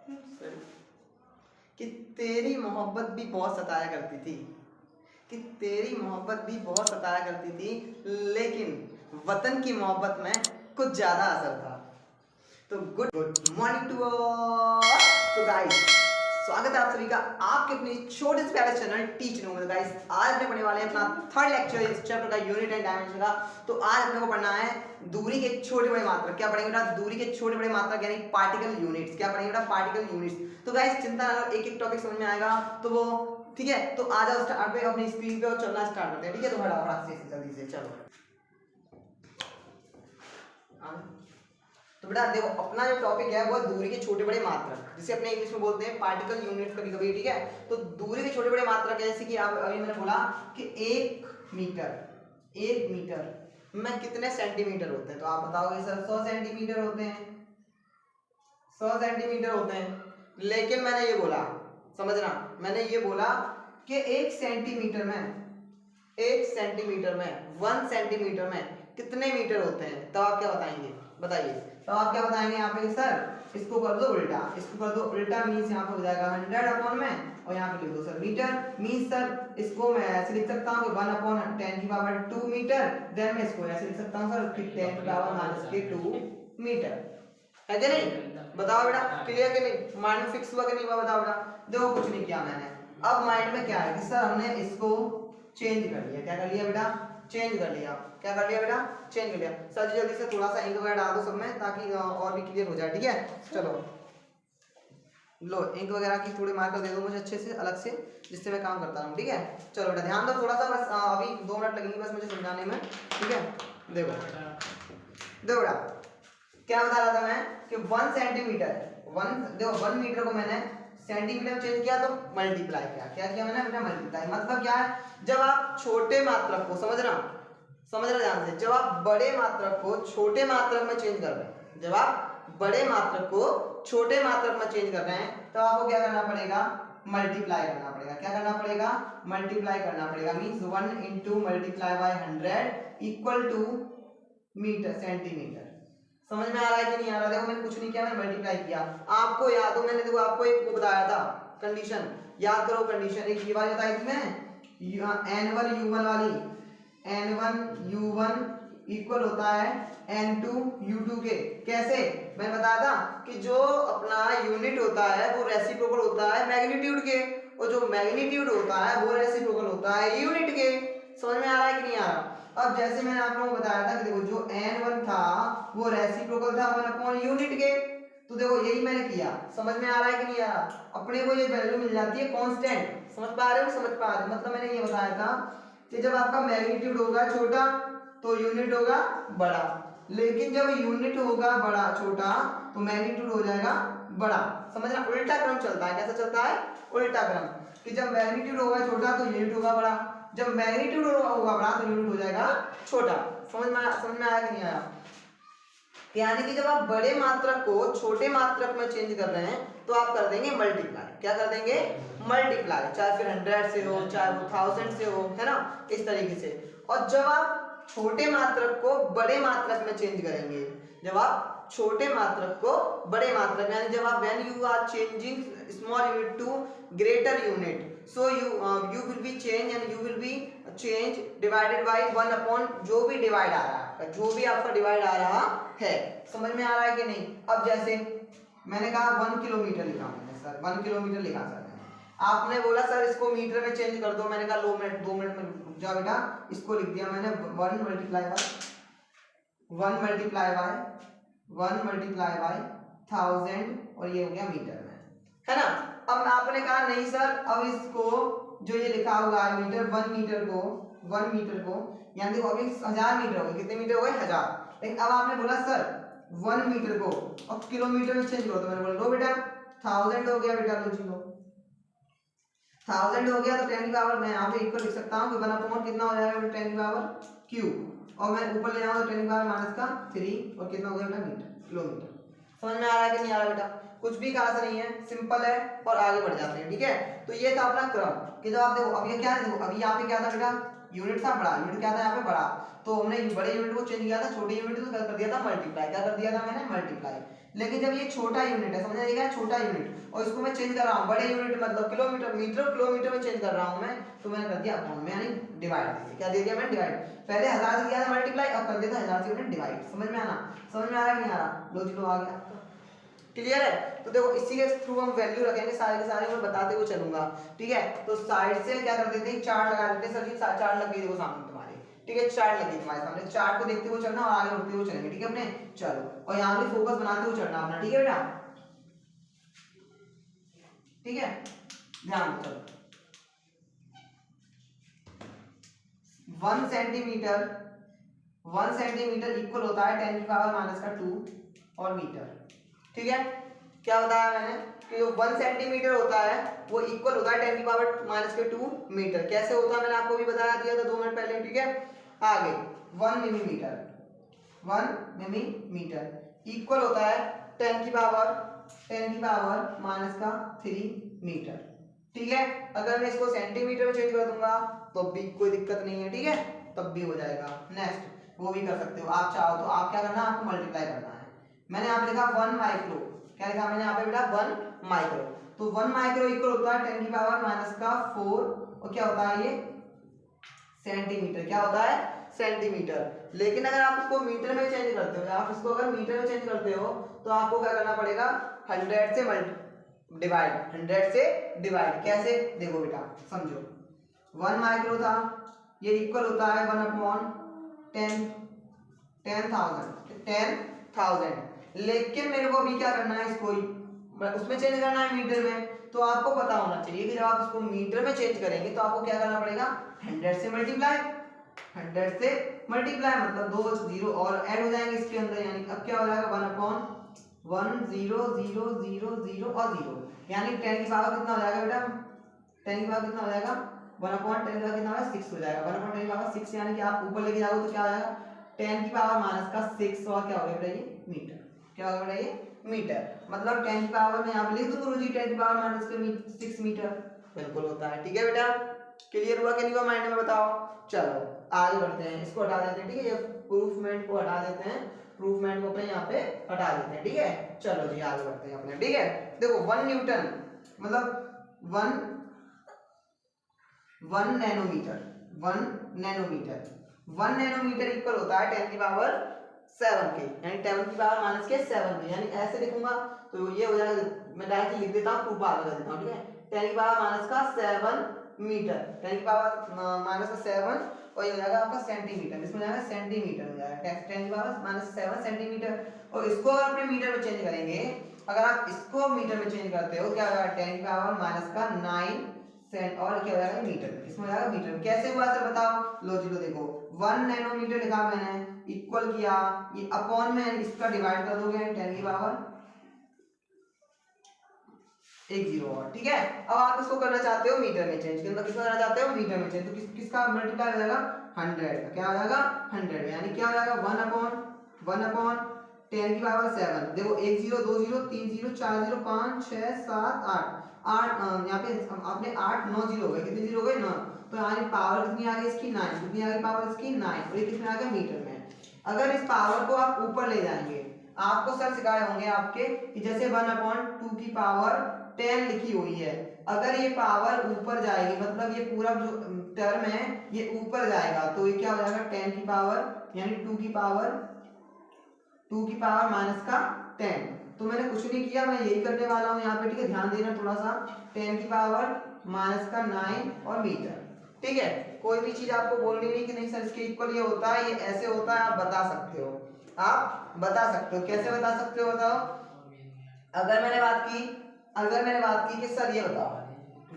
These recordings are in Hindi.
कि तेरी मोहब्बत भी बहुत सताया करती थी, कि तेरी मोहब्बत भी बहुत सताया करती थी, लेकिन वतन की मोहब्बत में कुछ ज्यादा असर था। तो गुड मॉर्निंग टू ऑल। तो गाइस स्वागत है आप सभी का आपके अपने छोटे से प्यारे चैनल टीचिंग में। गाइस आज अपने पढ़ने वाले हैं अपना थर्ड लेक्चर इस चैप्टर का यूनिट एंड डायमेंशन का। तो आज अपने को पढ़ना है दूरी के छोटे बड़े मात्रक। क्या पढ़ेंगे बेटा? दूरी के छोटे बड़े मात्रक यानी पार्टिकल यूनिट्स। क्या पढ़ेंगे बेटा? Particle units. तो गाइस चिंता ना करो, एक एक टॉपिक समझ में आएगा तो वो ठीक है। तो आ जाओ स्टार्ट पे अपनी स्क्रीन पे और चलना स्टार्ट करते हैं। ठीक है, तो फटाफट से जल्दी से चलो। तो बेटा देखो अपना जो टॉपिक है वो दूरी के छोटे बड़े मात्रक, जिसे अपने इंग्लिश में बोलते हैं पार्टिकल यूनिट्स कभी कभी। ठीक है, तो दूरी के छोटे बड़े मात्रक जैसे कि आप अभी मैंने बोला कि एक मीटर में कितने सेंटीमीटर होते हैं। तो आप बताओगे सर 100 सेंटीमीटर होते हैं, 100 सेंटीमीटर होते हैं। लेकिन मैंने ये बोला, समझना, मैंने ये बोला कि एक सेंटीमीटर में 1 सेंटीमीटर में कितने मीटर होते हैं। तो आप क्या बताएंगे? बताइए। तो आप क्या बताएंगे यहाँ पे? सर इसको कर दो उल्टा, इसको कर दो उल्टा मीन्स यहाँ पे हो जाएगा 100 अपॉन में और यहाँ पे लिख दो सर मीटर। मीन्स सर इसको मैं ऐसे लिख सकता हूँ 1 अपॉन 10 की पावर 2 मीटर। देन मैं इसको ऐसे लिख सकता हूँ सर 10 की पावर -2 मीटर। है कि नहीं? बताओ बेटा, क्लियर कि नहीं? माइंड में फिक्स हुआ कि नहीं हुआ? बताओ बेटा। देखो कुछ नहीं किया मैंने। अब माइंड में क्या है कि सर हमने इसको चेंज कर लिया। क्या कर लिया बेटा? चेंज कर लिया। क्या कर लिया बेटा? चेंज कर लिया। सर जल्दी से थोड़ा सा इंक वगैरह डाल दो सब में ताकि और भी क्लियर हो जाए। ठीक है, चलो लो इंक वगैरह की थोड़ी मार्कर दे दो मुझे अच्छे से अलग से, जिससे मैं काम करता हूँ। ठीक है, चलो बेटा ध्यान दो थोड़ा सा, बस अभी 2 मिनट लगेंगे बस मुझे समझाने में। ठीक है, देखो देखो बेटा क्या बता रहा था मैं कि 1 सेंटीमीटर, देखो 1 मीटर को मैंने सेंटीमीटर में चेंज किया तो मल्टीप्लाई किया। क्या किया मैंने बेटा? मल्टीप्लाई। मतलब क्या है? जब आप छोटे मात्रक को समझना ध्यान से, जब आप बड़े मात्रक को छोटे मात्रक में चेंज कर रहे हैं, जब आप बड़े मात्रक को छोटे मात्रक में चेंज कर रहे हैं तो आपको क्या करना पड़ेगा? मल्टीप्लाई करना पड़ेगा। क्या करना पड़ेगा? मल्टीप्लाई करना पड़ेगा। Means 1 × multiply by 100 equal to metre centimetre. समझ में आ रहा है कि नहीं आ रहा? देखो मैंने कुछ नहीं किया, मैंने मल्टीप्लाई किया। आपको याद हो मैंने देखो आपको एक बताया था कंडीशन, याद करो कंडीशन। एक ये वाली बताई थी मैं n1 u1 वाली, n1 u1 इक्वल होता है n2 u2 के। कैसे? मैं बताया था कि जो अपना यूनिट होता है वो रेसिप्रोकल होता है मैग्नीट्यूड के, और जो मैग्नीट्यूड होता है वो रेसिप्रोकल होता है यूनिट के। समझ में आ रहा है कि नहीं आ रहा? अब जैसे मैंने आप लोगों को बताया था कि देखो जो n1 था वो रेसिप्रोकल था 1 अपॉन यूनिट के। तो देखो यही मैंने किया। समझ में आ रहा है कि नहीं आ रहा? अपने को ये वैल्यू मिल जाती है कांस्टेंट। समझ पा रहे हो? समझ पा रहे हो? मतलब मैंने ये बताया था कि जब आपका मैग्नीट्यूड होगा छोटा तो यूनिट होगा बड़ा, लेकिन जब यूनिट होगा बड़ा छोटा तो मैग्नीट्यूड हो जाएगा बड़ा। समझना, उल्टा क्रम चलता है। कैसा चलता है? उल्टा क्रम, कि जब मैग्नीट्यूड होगा छोटा तो यूनिट होगा बड़ा, जब मैग्नीट्यूड होगा बड़ा तो यूनिट हो जाएगा छोटा। समझ में आया कि नहीं आया? यानी कि जब आप बड़े मात्रक को छोटे मात्रक में चेंज कर रहे हैं तो आप कर देंगे मल्टीप्लाई। क्या कर देंगे? मल्टीप्लाई, चाहे फिर 100 से हो चाहे वो 1000 से हो, है ना, इस तरीके से। और जब आप छोटे मात्रक को बड़े मात्रक में चेंज करेंगे, जब आप छोटे मात्रक को बड़े मात्रक, यानी जब आप when you are changing small unit to greater unit, so you will be change and you will be change divided by 1 upon जो भी डिवाइड आ रहा है, जो भी आपका डिवाइड आ रहा है। समझ में आ रहा है कि नहीं? अब जैसे मैंने कहा 1 किलोमीटर लिखा मैंने, सर 1 किलोमीटर लिखा सर मैंने। आपने बोला सर इसको मीटर में चेंज कर दो। मैंने कहा 2 मिनट में रुक जाओ बेटा। इसको लिख दिया मैंने 1 मल्टीप्लाई बाय 1000 और ये हो गया मीटर में, है ना। अब आपने कहा नहीं सर अब इसको जो ये लिखा हुआ है मीटर, 1 मीटर को यानी देखो अभी 1000 मीटर हो गए। कितने मीटर हो गए? 1000। लेकिन अब आपने बोला सर 1 मीटर को अब किलोमीटर में चेंज करो, तो मैंने बोला लो बेटा 1000 हो गया बेटा, लो जी लो 1000 हो गया। तो 10 की पावर मैं यहाँ पे इक्वल लिख सकता हूँ कि 1 अपॉन कितना हो जाएगा? 10 की पावर क्यूब, और मैं ऊपर ले जाऊंगा तो 10 की पावर -3 और कितना हो गया बेटा? Metre, kilometre. समझ में आ रहा है कि नहीं आ रहा बेटा? कुछ भी खास नहीं है, सिंपल है और आगे बढ़ जाते हैं। ठीक है, तो ये था अपना क्रम कि जब आप देखो अब ये क्या है, देखो अभी यहाँ पे क्या था बेटा? यूनिट था बड़ा, यूनिट क्या था यहाँ पे? बड़ा। तो हमने बड़े यूनिट को चेंज किया था छोटे यूनिट को कर दिया था मल्टीप्लाई। क्या कर दिया था मैंने? मल्टीप्लाई। लेकिन जब ये छोटा यूनिट है, समझ आएगा, छोटा यूनिट, और इसको मैं चेंज कर रहा हूँ बड़े यूनिट मतलब किलोमीटर, मीटर किलोमीटर में चेंज कर रहा हूँ मैं, तो मैंने कर दिया अपॉन में, यानी डिवाइड दे दिया। क्या दे दिया मैंने? डिवाइड। पहले 1000 से किया था मल्टीप्लाई, अब कर देता 1000 से यूनिट डिवाइड। समझ में आना? समझ में आ रहा है कि नहीं आ रहा? लो जी लो आ गया। क्लियर है? तो देखो इसी के थ्रू हम वैल्यू रखेंगे सारे के सारे, मैं बताते हुए चलूंगा। ठीक है, तो साइड से क्या कर देते हैं, चार्ट लगा देते हैं। सर जी चार्ट लग गई देखो सामने तुम्हारे, ठीक है, चार्ट लगी तुम्हारे सामने, चार्ट को देखते हुए चलना और आगे बढ़ते हुए चलेंगे। ठीक है अपने, चलो, और यहाँ भी फोकस बनाते हुए चलना अपना। ठीक है बेटा, ठीक है, ध्यान दो। चलो 1 सेंटीमीटर, 1 सेंटीमीटर इक्वल होता है 10 की पावर माइनस का 2 और मीटर। ठीक है, क्या बताया मैंने कि जो 1 सेंटीमीटर होता है वो इक्वल होता है 10 की पावर माइनस के 2 मीटर। कैसे होता है मैंने आपको भी बताया दिया था 2 मिनट पहले। ठीक है, आगे 1 मिलीमीटर, 1 मिलीमीटर इक्वल होता है 10 की पावर माइनस का 3 मीटर। ठीक है, अगर मैं इसको सेंटीमीटर में चेंज कर दूंगा तो भी कोई दिक्कत नहीं है। ठीक है, तब भी हो जाएगा। नेक्स्ट वो भी कर सकते हो आप चाहो तो। आप क्या करना है, आपको मल्टीप्लाई करना है। मैंने यहाँ पे लिखा 1 माइक्रो, क्या लिखा मैंने यहाँ पे बेटा, 1 माइक्रो। तो 1 माइक्रो इक्वल होता है 10 की पावर माइनस का 4, और क्या होता है ये, सेंटीमीटर। क्या होता है, सेंटीमीटर। लेकिन अगर आप इसको मीटर में चेंज करते हो, आप इसको अगर मीटर में चेंज करते हो तो आपको क्या करना पड़ेगा, 100 से डिवाइड, 100 से डिवाइड। कैसे, देखो बेटा समझो, 1 माइक्रो था, ये इक्वल होता है 1 अपॉन 10,000। लेकिन मेरे को अभी क्या करना है, इसको उसमें चेंज करना है मीटर में। तो आपको पता होना चाहिए कि जब आप इसको मीटर में चेंज करेंगे तो आपको क्या करना पड़ेगा, 100 से मल्टीप्लाई, 100 से मल्टीप्लाई मतलब 2 जीरो और ऐड हो जाएंगे इसके अंदर। यानी अब क्या हो जाएगा, 1 अपॉन 1 0 0 0 0 और 0, यानी 10 की पावर कितना हो जाएगा बेटा, 10 की पावर कितना हो जाएगा, 1 अपॉन 10 का कितना होगा, 6 हो जाएगा। 1 अपॉन 10 की पावर 6, यानी कि आप ऊपर लेके जाओगे तो क्या हो जाएगा, 10 की पावर माइनस का 6, और क्या हो गया बेटा ये मीटर। क्या होगा बेटा ये मीटर। मतलब 10 की पावर में यहाँ पे लिख दो गुरुजी 10 की पावर माइनस का 6 मीटर, बिल्कुल होता है। ठीक है बेटा, क्लियर हुआ कि नहीं हुआ, माइंड में बताओ। चलो आगे बढ़ते हैं, इसको हटा देते हैं। ठीक है, ये प्रूफमेंट को हटा देते हैं, प्रूफमेंट को अपने यहाँ पे हटा देते हैं। ठीक है, चलो जी आगे बढ़ते हैं अपने। ठीक है, देखो 1 न्यूटन मतलब 1 नैनोमीटर, 1 नैनोमीटर इक्वल होता है 10 की पावर 7 के, यानी 10 की पावर माइनस के 7 के। यानी ऐसे लिखूंगा तो ये हो जाएगा, मैं डायरेक्ट लिख देता हूँ, प्रूफ बाद में कर देता हूँ। ठीक है, 10 की पावर माइनस का 7 मीटर, 10 की पावर माइनस का 7, और ये हो जाएगा आपका सेंटीमीटर, इसमें जाएगा सेंटीमीटर हो जाएगा, 10 की पावर माइनस 7 सेंटीमीटर। और इसको अगर अपने मीटर में चेंज करेंगे, अगर आप इसको मीटर में चेंज करते हो, क्या होगा, 10 की पावर माइनस का 9 सेंट, और क्या हो जाएगा मीटर, इसमें हो जाएगा मीटर। कैसे हुआ सर बताओ, लो जी लो, देखो 1 नैनोमीटर लिखा मैंने, इक्वल किया, ये अपॉन में इसका डिवाइड कर दोगे 10 की पावर 1 0 और। ठीक है, अब आप इसको करना चाहते हो मीटर में चेंज, किसको करना चाहते हो, मीटर में चेंज, तो किसका मल्टीप्लाई हो जाएगा, 100 का। क्या हो जाएगा, 100, यानी क्या हो जाएगा, 1 अपॉन 10 की पावर 7। देखो 1 0 2 0 3 0 4 0 5 6 7 8 यहाँ पे आपने 8 9 0 हो गए, कितने जीरो हो गए, 9। तो यानी पावर कितनी आ गई इसकी, 9। कितनी आ गई पावर इसकी, 9, और ये कितना आ गया, मीटर में। अगर इस पावर को आप ऊपर ले जाएंगे, आपको सर सिखाए होंगे आपके कि जैसे 1 अपॉन 2 की पावर 10 लिखी हुई है, अगर ये पावर ऊपर जाएगी, मतलब ये पूरा जो टर्म है ये ऊपर जाएगा, तो ये क्या हो जाएगा, 10 की पावर यानी 2 की पावर माइनस का 10। तो मैंने कुछ नहीं किया, मैं यही करने वाला हूँ यहाँ पे। ठीक है, ध्यान देना थोड़ा सा, 10 की पावर माइनस का 9 और मीटर। ठीक है, कोई भी चीज आपको बोलनी नहीं कि नहीं सर इसके इक्वल ये होता है, ये ऐसे होता है, आप बता सकते हो, आप बता सकते हो। कैसे बता सकते हो बताओ, अगर मैंने बात की कि सर ये बताओ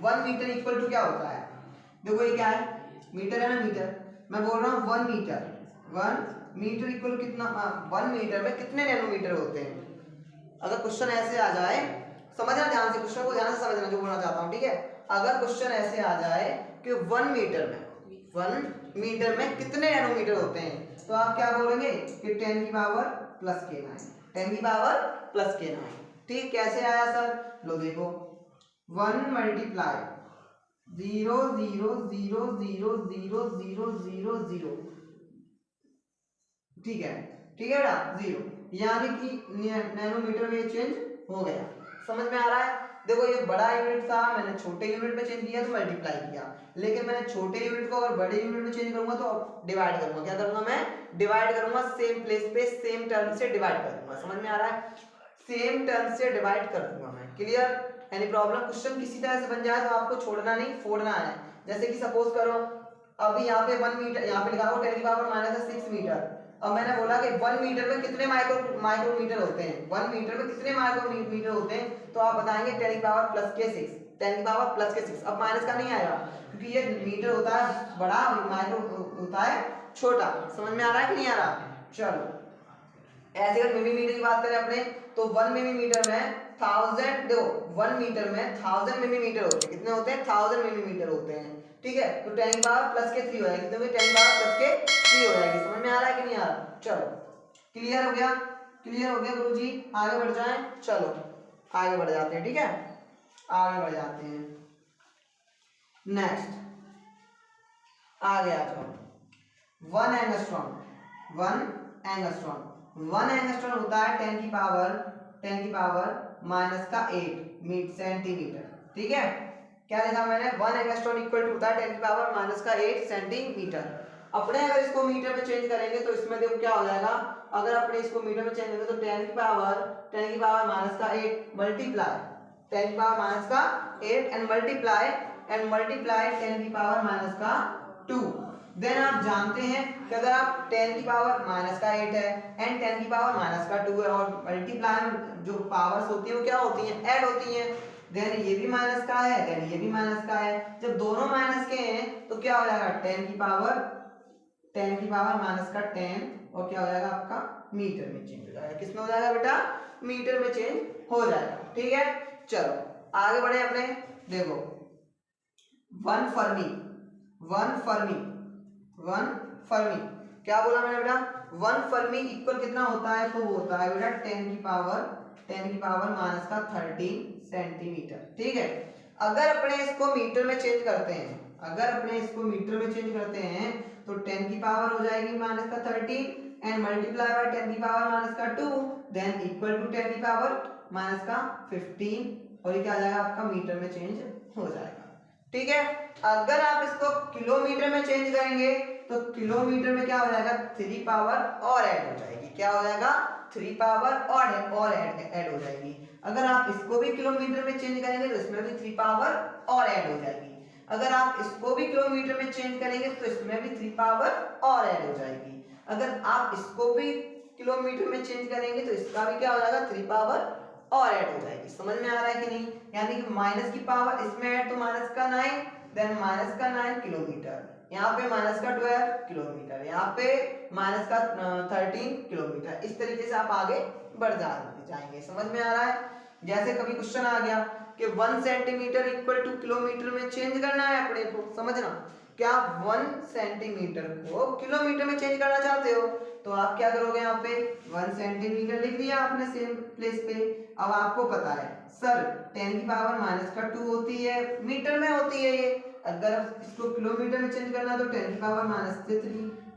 1 मीटर इक्वल टू क्या होता है, देखो ये क्या है, मीटर है ना, मीटर। मैं बोल रहा हूँ 1 मीटर इक्वल कितना, 1 मीटर में कितने नैनोमीटर होते हैं। अगर क्वेश्चन ऐसे आ जाए, समझना ध्यान से, क्वेश्चन को ध्यान से समझना जो बोलना चाहता हूँ। ठीक है, अगर क्वेश्चन ऐसे आ जाए कि 1 मीटर में कितने नैनोमीटर होते हैं, तो आप क्या बोलेंगे कि 10 की पावर प्लस के 9, 10 की पावर प्लस के 9। ठीक, कैसे आया सर, लो देखो 1 मल्टीप्लाई 0 0 0 0 0 0 0 0, ठीक है बेटा, 0 यानी कि नैनोमीटर में चेंज हो गया। समझ में आ रहा है? देखो ये बड़ा यूनिट था, मैंने छोटे यूनिट में चेंज किया तो मल्टीप्लाई किया, लेकिन मैंने छोटे यूनिट को अगर बड़े यूनिट में चेंज करूंगा तो डिवाइड करूंगा। क्या करूंगा मैं? डिवाइड करूंगा, सेम प्लेस पे सेम टर्म से डिवाइड कर दूंगा। समझ में आ रहा है? सेम टर्म से डिवाइड कर दूंगा मैं। क्लियर? Any problem? क्वेश्चन किसी तरह से बन जाए तो आपको छोड़ना नहीं, फोड़ना है। जैसे कि सपोज करो अभी यहाँ पे 1 मीटर, यहाँ पे लिखा हुआ 10 की पावर -6 मीटर। अब मैंने बोला कि 1 मीटर में कितने माइक्रोमीटर होते हैं, 1 मीटर में कितने माइक्रोमीटर होते हैं, तो आप बताएंगे 10 की पावर प्लस के 6, 10 की पावर प्लस के 6। अब माइनस का नहीं आएगा क्योंकि ये मीटर होता है बड़ा, माइक्रो होता है छोटा। समझ में आ रहा है कि नहीं आ रहा? चलो ऐसे अगर मिलीमीटर की बात करें अपने तो 1 मिलीमीटर में 1000, देखो 1 मीटर में 1000 मिलीमीटर होते हैं। कितने होते हैं? 1000 मिलीमीटर होते हैं। ठीक है, तो 10 की पावर प्लस के 3 हो जाएगी, कितने 10 की पावर प्लस के 3 हो जाएगी। समझ में आ रहा है कि नहीं आ रहा? चलो क्लियर हो गया? क्लियर हो गया गुरुजी? आगे बढ़ जाएं, चलो आगे बढ़ जाते हैं। ठीक है, आगे बढ़ जाते हैं। नेक्स्ट आगे आ जाओ। 1 एंगस्ट्रॉम, 1 एंगस्ट्रॉम होता है 10 की पावर -8 सेंटीमीटर। ठीक है, क्या लिखा मैंने? 1 एंगस्ट्रॉम इक्वल टू होता है 10 की पावर -8 सेंटीमीटर। अपने अगर इसको मीटर में चेंज करेंगे तो इसमें देखो क्या हो जाएगा। अगर अपने इसको मीटर में चेंज करेंगे तो 10 की पावर -8 मल्टीप्लाई 10 की पावर -8 एंड मल्टीप्लाई 10 की पावर -2। देन आप जानते हैं कि अगर आप 10 की पावर -8 है एंड 10 की पावर -2 है और मल्टीप्लाई जो पावर्स होती है वो क्या होती हैं? ऐड होती हैं। देन ये भी माइनस का है, देन ये भी माइनस का है। जब दोनों माइनस के हैं तो क्या हो जाएगा? 10 की पावर -10 और क्या हो जाएगा आपका? मीटर में चेंज हो जाएगा। किसमें हो जाएगा बेटा? मीटर में चेंज हो जाएगा। ठीक है, चलो आगे बढ़े अपने। देखो 1 फर्मी क्या बोला मैंने बेटा? 1 फर्मी इक्वल कितना होता है? तो वो होता है बेटा 10 की पावर -13 सेंटीमीटर। ठीक है, अगर अपने इसको मीटर में चेंज करते हैं, तो 10 की पावर हो जाएगी -13 एंड मल्टीप्लाई बाय 10 की पावर -2 देन इक्वल टू 10 की पावर -15 और ये क्या आ जाएगा आपका? मीटर में चेंज हो जाएगा। ठीक है, अगर आप इसको किलोमीटर में चेंज करेंगे तो किलोमीटर में क्या हो जाएगा? 3 पावर और ऐड हो जाएगी। क्या हो जाएगा? 3 पावर और ऐड हो जाएगी। अगर आप इसको भी किलोमीटर में चेंज करेंगे तो इसमें भी 3 पावर और ऐड हो जाएगी। अगर आप इसको भी किलोमीटर में चेंज करेंगे तो इसमें भी 3 पावर और ऐड हो जाएगी। अगर आप इसको भी किलोमीटर में चेंज करेंगे तो इसका भी क्या हो जाएगा? 3 पावर और ऐड हो जाएगी। समझ में आ रहा है कि नहीं? यानी कि माइनस की पावर इसमें ऐड तो -9 देन -9 किलोमीटर, यहाँ पे -12 किलोमीटर, यहाँ पे -13 किलोमीटर। इस तरीके से आप आगे बढ़ जाएंगे। समझ में आ रहा है? जैसे कभी क्वेश्चन आ गया कि 1 सेंटीमीटर इक्वल टू किलोमीटर में चेंज करना है अपने को, समझना क्या 1 सेंटीमीटर को किलोमीटर में चेंज करना चाहते हो तो आप क्या करोगे? यहाँ पे 1 सेंटीमीटर लिख दिया आपने सेम प्लेस पे। अब आपको पता है सर 10 की पावर -2 होती है, मीटर में होती है ये। अगर इसको किलोमीटर में चेंज करना तो 10 की पावर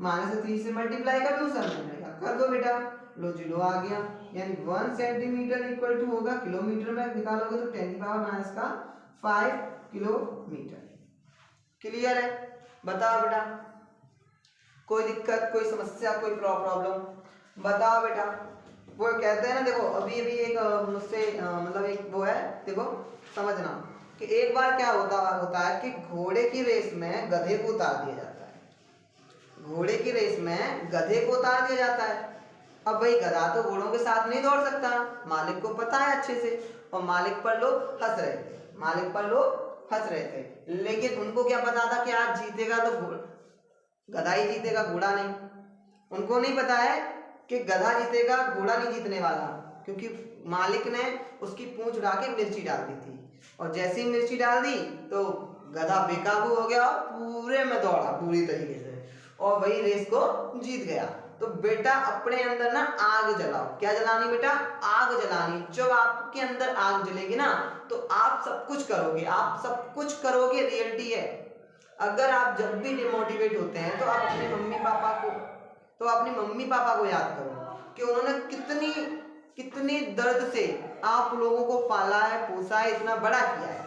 -3 से मल्टीप्लाई कर दूं सर? मैंने कहा कर दो बेटा। लो जी लो आ गया, यानी 1 सेंटीमीटर इक्वल टू होगा किलोमीटर में निकालोगे तो 10 की पावर -5 किलोमीटर। क्लियर है? बताओ बेटा, कोई दिक्कत, कोई समस्या, कोई प्रॉब्लम बताओ बेटा। वो कहते हैं ना, देखो अभी एक मुझसे मतलब एक वो है, देखो समझना कि एक बार क्या होता है कि घोड़े की रेस में गधे को उतार दिया जाता है। घोड़े की रेस में गधे को उतार दिया जाता है। अब भाई गधा तो घोड़ों के साथ नहीं दौड़ सकता, मालिक को पता है अच्छे से, और मालिक पर लोग हंस रहे थे। लेकिन उनको क्या पता था कि आज जीतेगा तो गधा ही जीतेगा, घोड़ा नहीं। उनको नहीं पता है कि गधा जीतेगा, घोड़ा नहीं जीतने वाला, क्योंकि मालिक ने उसकी पूंछ उड़ा के मिर्ची डाल दी थी, और जैसे ही मिर्ची डाल दी तो गधा बेकाबू हो गया और पूरे में दौड़ा पूरी तरीके से, और वही रेस को जीत गया। तो बेटा अपने अंदर ना आग जलाओ। क्या जलानी बेटा? आग जलानी। जब आपके अंदर आग जलेगी ना तो आप सब कुछ करोगे, रियलिटी है। अगर आप जब भी डिमोटिवेट होते हैं तो आप अपने मम्मी पापा को याद करो। कि उन्होंने कितनी कितनी दर्द से आप लोगों को पाला है, पोसा है, इतना बड़ा किया है।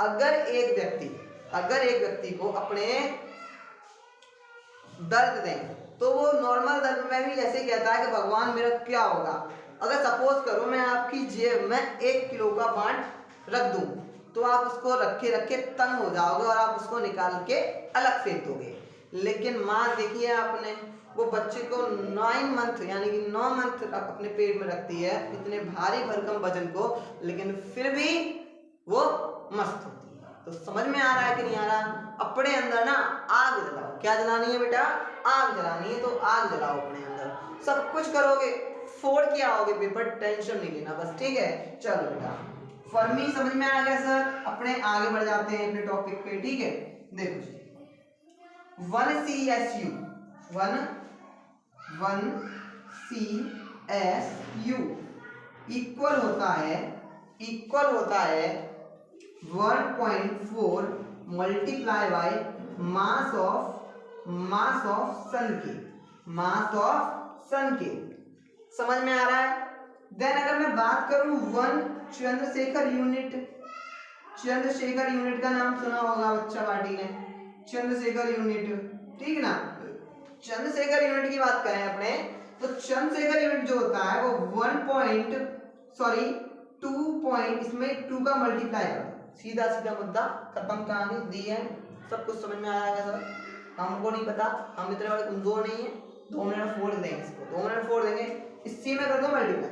अगर एक व्यक्ति को अपने दर्द दें तो वो नॉर्मल दर्द में भी ऐसे कहता है कि भगवान मेरा क्या होगा। अगर सपोज करो मैं आपकी जेब में 1 किलो का बांट रख दूं तो आप उसको रखे रखे तंग हो जाओगे और आप उसको निकाल के अलग फेंक दोगे। लेकिन माँ देखिए आपने वो बच्चे को 9 मंथ यानी कि 9 मंथ अपने पेट में रखती है, इतने भारी भरकम वजन को, लेकिन फिर भी वो मस्त होती है। तो समझ में आ रहा है कि नहीं आ रहा? अपने अंदर ना आग जलाओ। क्या जलानी है बेटा? आग जलानी है। तो आग जलाओ अपने अंदर, सब कुछ करोगे, फोड़ के आओगे पेपर, टेंशन नहीं लेना बस, ठीक है। चलो बेटा फर्मी समझ में आ गया सर। अपने आगे बढ़ जाते हैं अपने टॉपिक पे, ठीक है। देखो जी 1CSU इक्वल होता है 1.4 मल्टीप्लाई बाय मास ऑफ सन के। समझ में आ रहा है? देन अगर मैं बात करूं 1 चंद्रशेखर यूनिट का नाम सुना होगा बच्चा पार्टी ने, चंद्रशेखर यूनिट, ठीक है ना। चंद्रशेखर यूनिट की बात करें अपने तो चंद्रशेखर यूनिट जो होता है वो 2 इसमें 2 का मल्टीप्लाई कर दो, सीधा सीधा मुद्दा खत्म, कहानी दी है। सब कुछ समझ में आया क्या सर? हमको नहीं पता, हम इतने बड़े कमजोर नहीं है। 2 मिनट फोड़ देंगे इसको, 2 मिनट फोड़ देंगे। इसी में कर दो मल्टीप्लाई,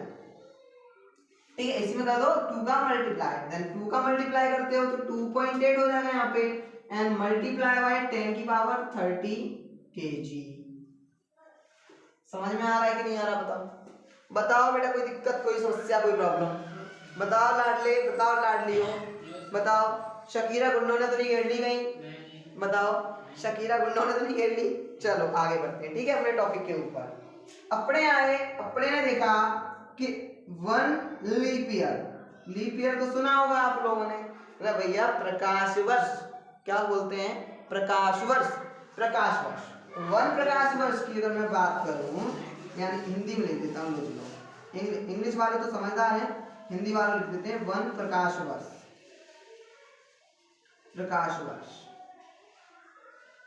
ठीक है, इसी में कर दो 2 का मल्टीप्लाई। देन 2 का मल्टीप्लाई करते हो तो 2.8 हो जाएगा यहाँ पे, एंड मल्टीप्लाई बाय 10 की पावर 30 kg। समझ में आ रहा है कि नहीं आ रहा? बताओ बेटा, कोई दिक्कत, कोई समस्या, कोई प्रॉब्लम? बताओ लाडले, बताओ लाडलियो, बताओ। शकीरा गुंडों ने तो नहीं घेर ली कहीं? बताओ शकीरा गुंडों ने तो नहीं घेर ली? चलो आगे बढ़ते हैं, ठीक है, अपने टॉपिक के ऊपर। अपने ने देखा कि 1 लीप ईयर तो सुना होगा आप लोगों ने। अरे भैया प्रकाश वर्ष, क्या बोलते हैं? प्रकाश वर्ष। 1 प्रकाश वर्ष की अगर मैं बात करूं, यानी हिंदी में लिख देता हूँ, इंग्लिश वाले तो समझदार हैं, हिंदी वाले लिख देते हैं 1 प्रकाश वर्ष।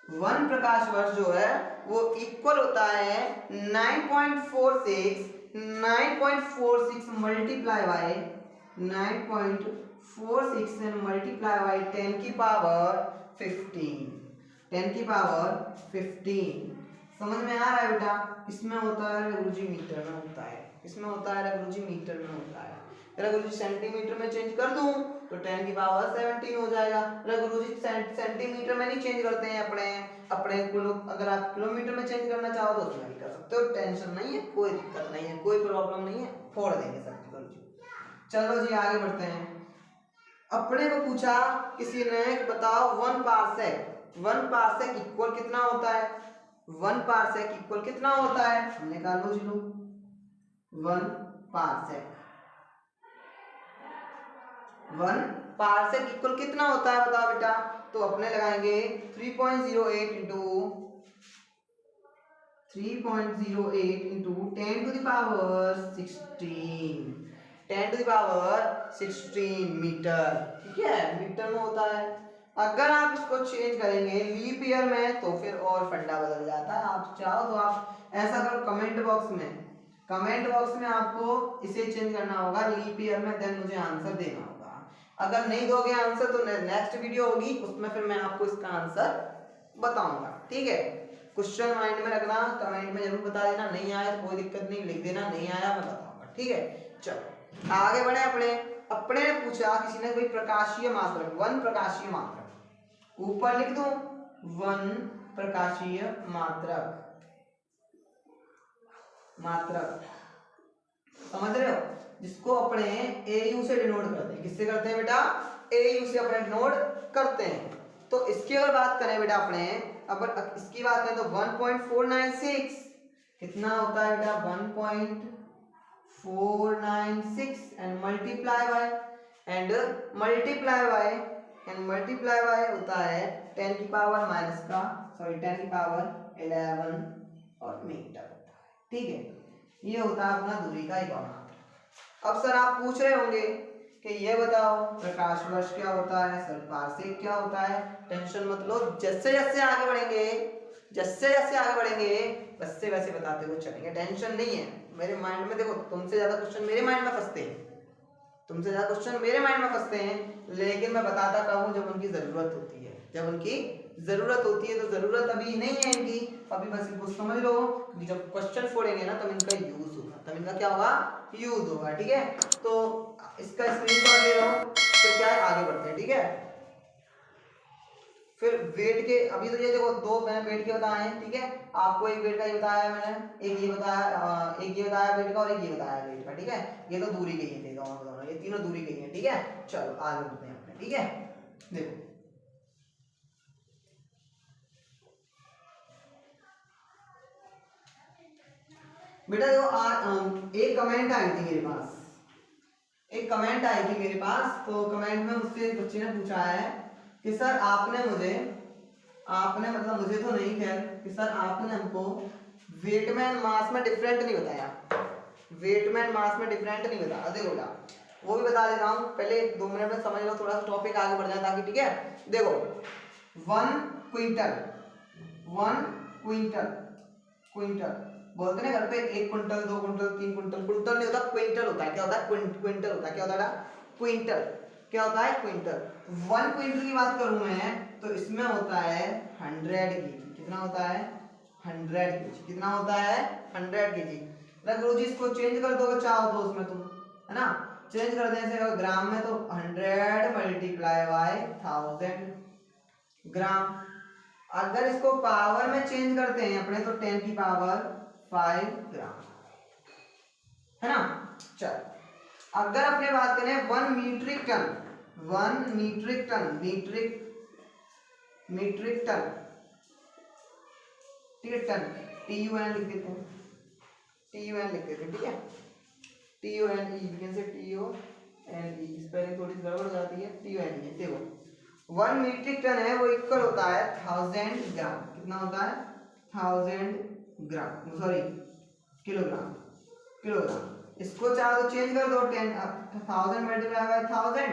1 प्रकाश वर्ष जो है वो इक्वल होता है 9.46 multiply by 9.46 and multiply bye 10 की पावर 15। 10 की पावर 15। समझ में आ रहा है बेटा? इसमें होता है गुरुजी मीटर में होता है, इसमें होता है गुरुजी मीटर में होता है। अगर गुरुजी सेंटीमीटर में चेंज कर दूं तो 10 की पावर 17 हो जाएगा। अगर गुरुजी सेंटीमीटर में नहीं चेंज करते हैं अपने अगर आप किलोमीटर में चेंज करना चाहो तो उसमें भी कर सकते हो, टेंशन नहीं है, कोई दिक्कत नहीं है, कोई प्रॉब्लम नहीं है, फोड़ देंगे सब गुरुजी। चलो जी आगे बढ़ते हैं। अपने को पूछा किसी ने, बताओ 1 पार्सेक इक्वल कितना होता है? 1 पार्सेक इक्वल कितना होता है? हमने कहा लो जी लो 1 पार्सेक इक्वल कितना होता है बताओ बेटा? तो अपने लगाएंगे 3.08 into 10 to the power 16 metre, ठीक है, मीटर में होता है। अगर आप इसको चेंज करेंगे लीप ईयर में तो फिर और फंडा बदल जाता है। आप चाहो तो आप ऐसा करो, कमेंट बॉक्स में आपको इसे चेंज करना होगा लीप ईयर में, देन मुझे आंसर देना होगा। अगर नहीं दोगे आंसर तो नेक्स्ट वीडियो होगी, उसमें फिर मैं आपको इसका आंसर बताऊंगा, ठीक है। क्वेश्चन माइंड में रखना, कमेंट में जरूर बता देना, नहीं आया तो कोई दिक्कत नहीं, लिख देना नहीं आया मैं बताऊंगा, ठीक है। चलो आगे बढ़े। अपने ने पूछा किसी ने कोई प्रकाशीय मात्रक, 1 प्रकाशीय मात्रक, ऊपर लिख दूं 1 प्रकाशीय मात्रक, समझ रहे हो? जिसको अपने AU से डिनोट करते हैं। किससे करते हैं बेटा? AU से अपने डिनोट करते हैं। तो इसकी अगर बात करें बेटा अपने, अब इसकी बात करें तो 1.496 कितना होता है बेटा? 1.496 एंड मल्टीप्लाई बाय होता है 10 की पावर 11 और मीटर होता है, ठीक है। ये होता है अपना दूरी का एकोना। अब सर आप पूछ रहे होंगे कि ये बताओ प्रकाश वर्ष क्या होता है, सर पारसेक क्या होता है। टेंशन मत लो, जैसे जैसे आगे बढ़ेंगे वैसे वैसे बताते हुए चलेंगे, टेंशन नहीं है। मेरे माइंड में देखो तुमसे ज्यादा क्वेश्चन मेरे माइंड में फंसते हैं, लेकिन मैं बताता कब हूँ, जब उनकी जरूरत होती है। तो जरूरत अभी नहीं है इनकी, अभी बस इनको समझ लो कि जब क्वेश्चन फोड़ेंगे ना तब इनका यूज होगा, क्या होगा, यूज होगा। ठीक है, तो इसका स्क्रीनशॉट ले लो, फिर क्या है आगे बढ़ते हैं। ठीक है, फिर वेट के, अभी तो ये देखो दो मैंने वेट के बताए हैं। ठीक है, आपको एक वेट का ही बताया मैंने, एक ये बताया वेट का, और एक ये बताया वेट का। ठीक है, ये तो दूरी गई है, दोनों ये तीनों दूरी गई है। ठीक है, चलो आगे बढ़ते हैं अपने। ठीक है, देखो बेटा देखो एक कमेंट आई थी मेरे पास, तो कमेंट में मुझसे एक बच्चे ने पूछा है कि सर आपने मतलब मुझे तो नहीं, खैर कि सर आपने हमको वेट में मास में डिफरेंट नहीं बताया। देखो बेटा वो भी बता देता हूँ, पहले 2 मिनट में समझ लो, थोड़ा सा टॉपिक आगे बढ़ जाए ताकि। ठीक है, देखो 1 क्विंटल बोलते ना घर पे, 1 क्विंटल 2 क्विंटल 3 क्विंटल, क्विंटल नहीं होता क्विंटल होता है। क्या होता है, क्विंटल होता है। क्या होता है, क्विंटल। क्या होता है, क्विंटल। 1 क्विंटल की बात करूं मैं तो इसमें होता है 100 केजी। कितना होता है, 100 केजी। कितना होता है, 100 केजी। गुरु जी इसको चेंज कर दो चाहो तो उसमें तुम, है ना, चेंज कर देने से ग्राम में तो 100 मल्टीप्लाई बाय 1000 ग्राम। अगर इसको पावर में चेंज करते हैं अपने तो 10 की पावर 5 ग्राम, है ना। चल अगर अपने बात करें 1 मीट्रिक टन, ठीक है, टन TUN लिख देते हैं, ठीक है, TUNE से TUNE, स्पेलिंग थोड़ी गड़बड़ हो जाती है, TUNE। देखो 1 मीट्रिक टन है वो इक्वल होता है 1000 ग्राम। कितना होता है, 1000 ग्राम, सॉरी किलोग्राम। इसको चाहे तो चेंज कर दो, 1000 मल्टीप्लाई बाय 1000,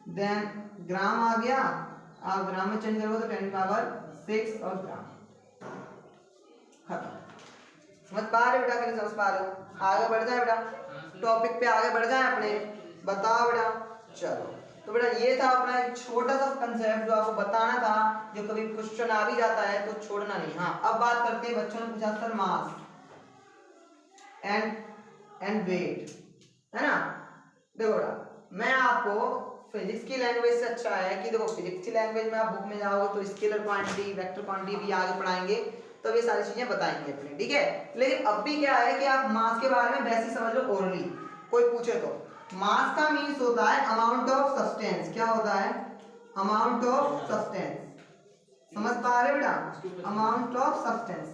देन ग्राम आ गया। आप ग्राम में चेंज करोगे तो 10 की पावर 6 और ग्राम खत्म। समझ पा रहे बेटा, कि समझ पा रहे हो? आगे बढ़ जाए बेटा, टॉपिक पे आगे बढ़ जाए अपने, बताओ बेटा। चलो तो बेटा ये था अपना एक छोटा सा कंसेप्ट जो आपको बताना था, जो कभी क्वेश्चन आ भी जाता है तो छोड़ना नहीं। हाँ, अब बात करते हैं, बच्चों ने पूछा सर मास एंड वेट, है ना। देखो बेटा मैं आपको फिजिक्स की लैंग्वेज से अच्छा है कि देखो फिजिक्स की लैंग्वेज में आप बुक में जाओगे तो स्केलर क्वांटिटी, वेक्टर क्वांटिटी भी आगे पढ़ाएंगे, तो ये सारी चीजें बताएंगे अपने। ठीक है, लेकिन अब भी क्या है कि आप मास के बारे में वैसे समझ लो ओरली, कोई पूछे तो। मास का मीन्स होता है अमाउंट ऑफ सब्सटेंस। क्या होता है, अमाउंट ऑफ सब्सटेंस। समझ पा रहे बेटा, amount of substance.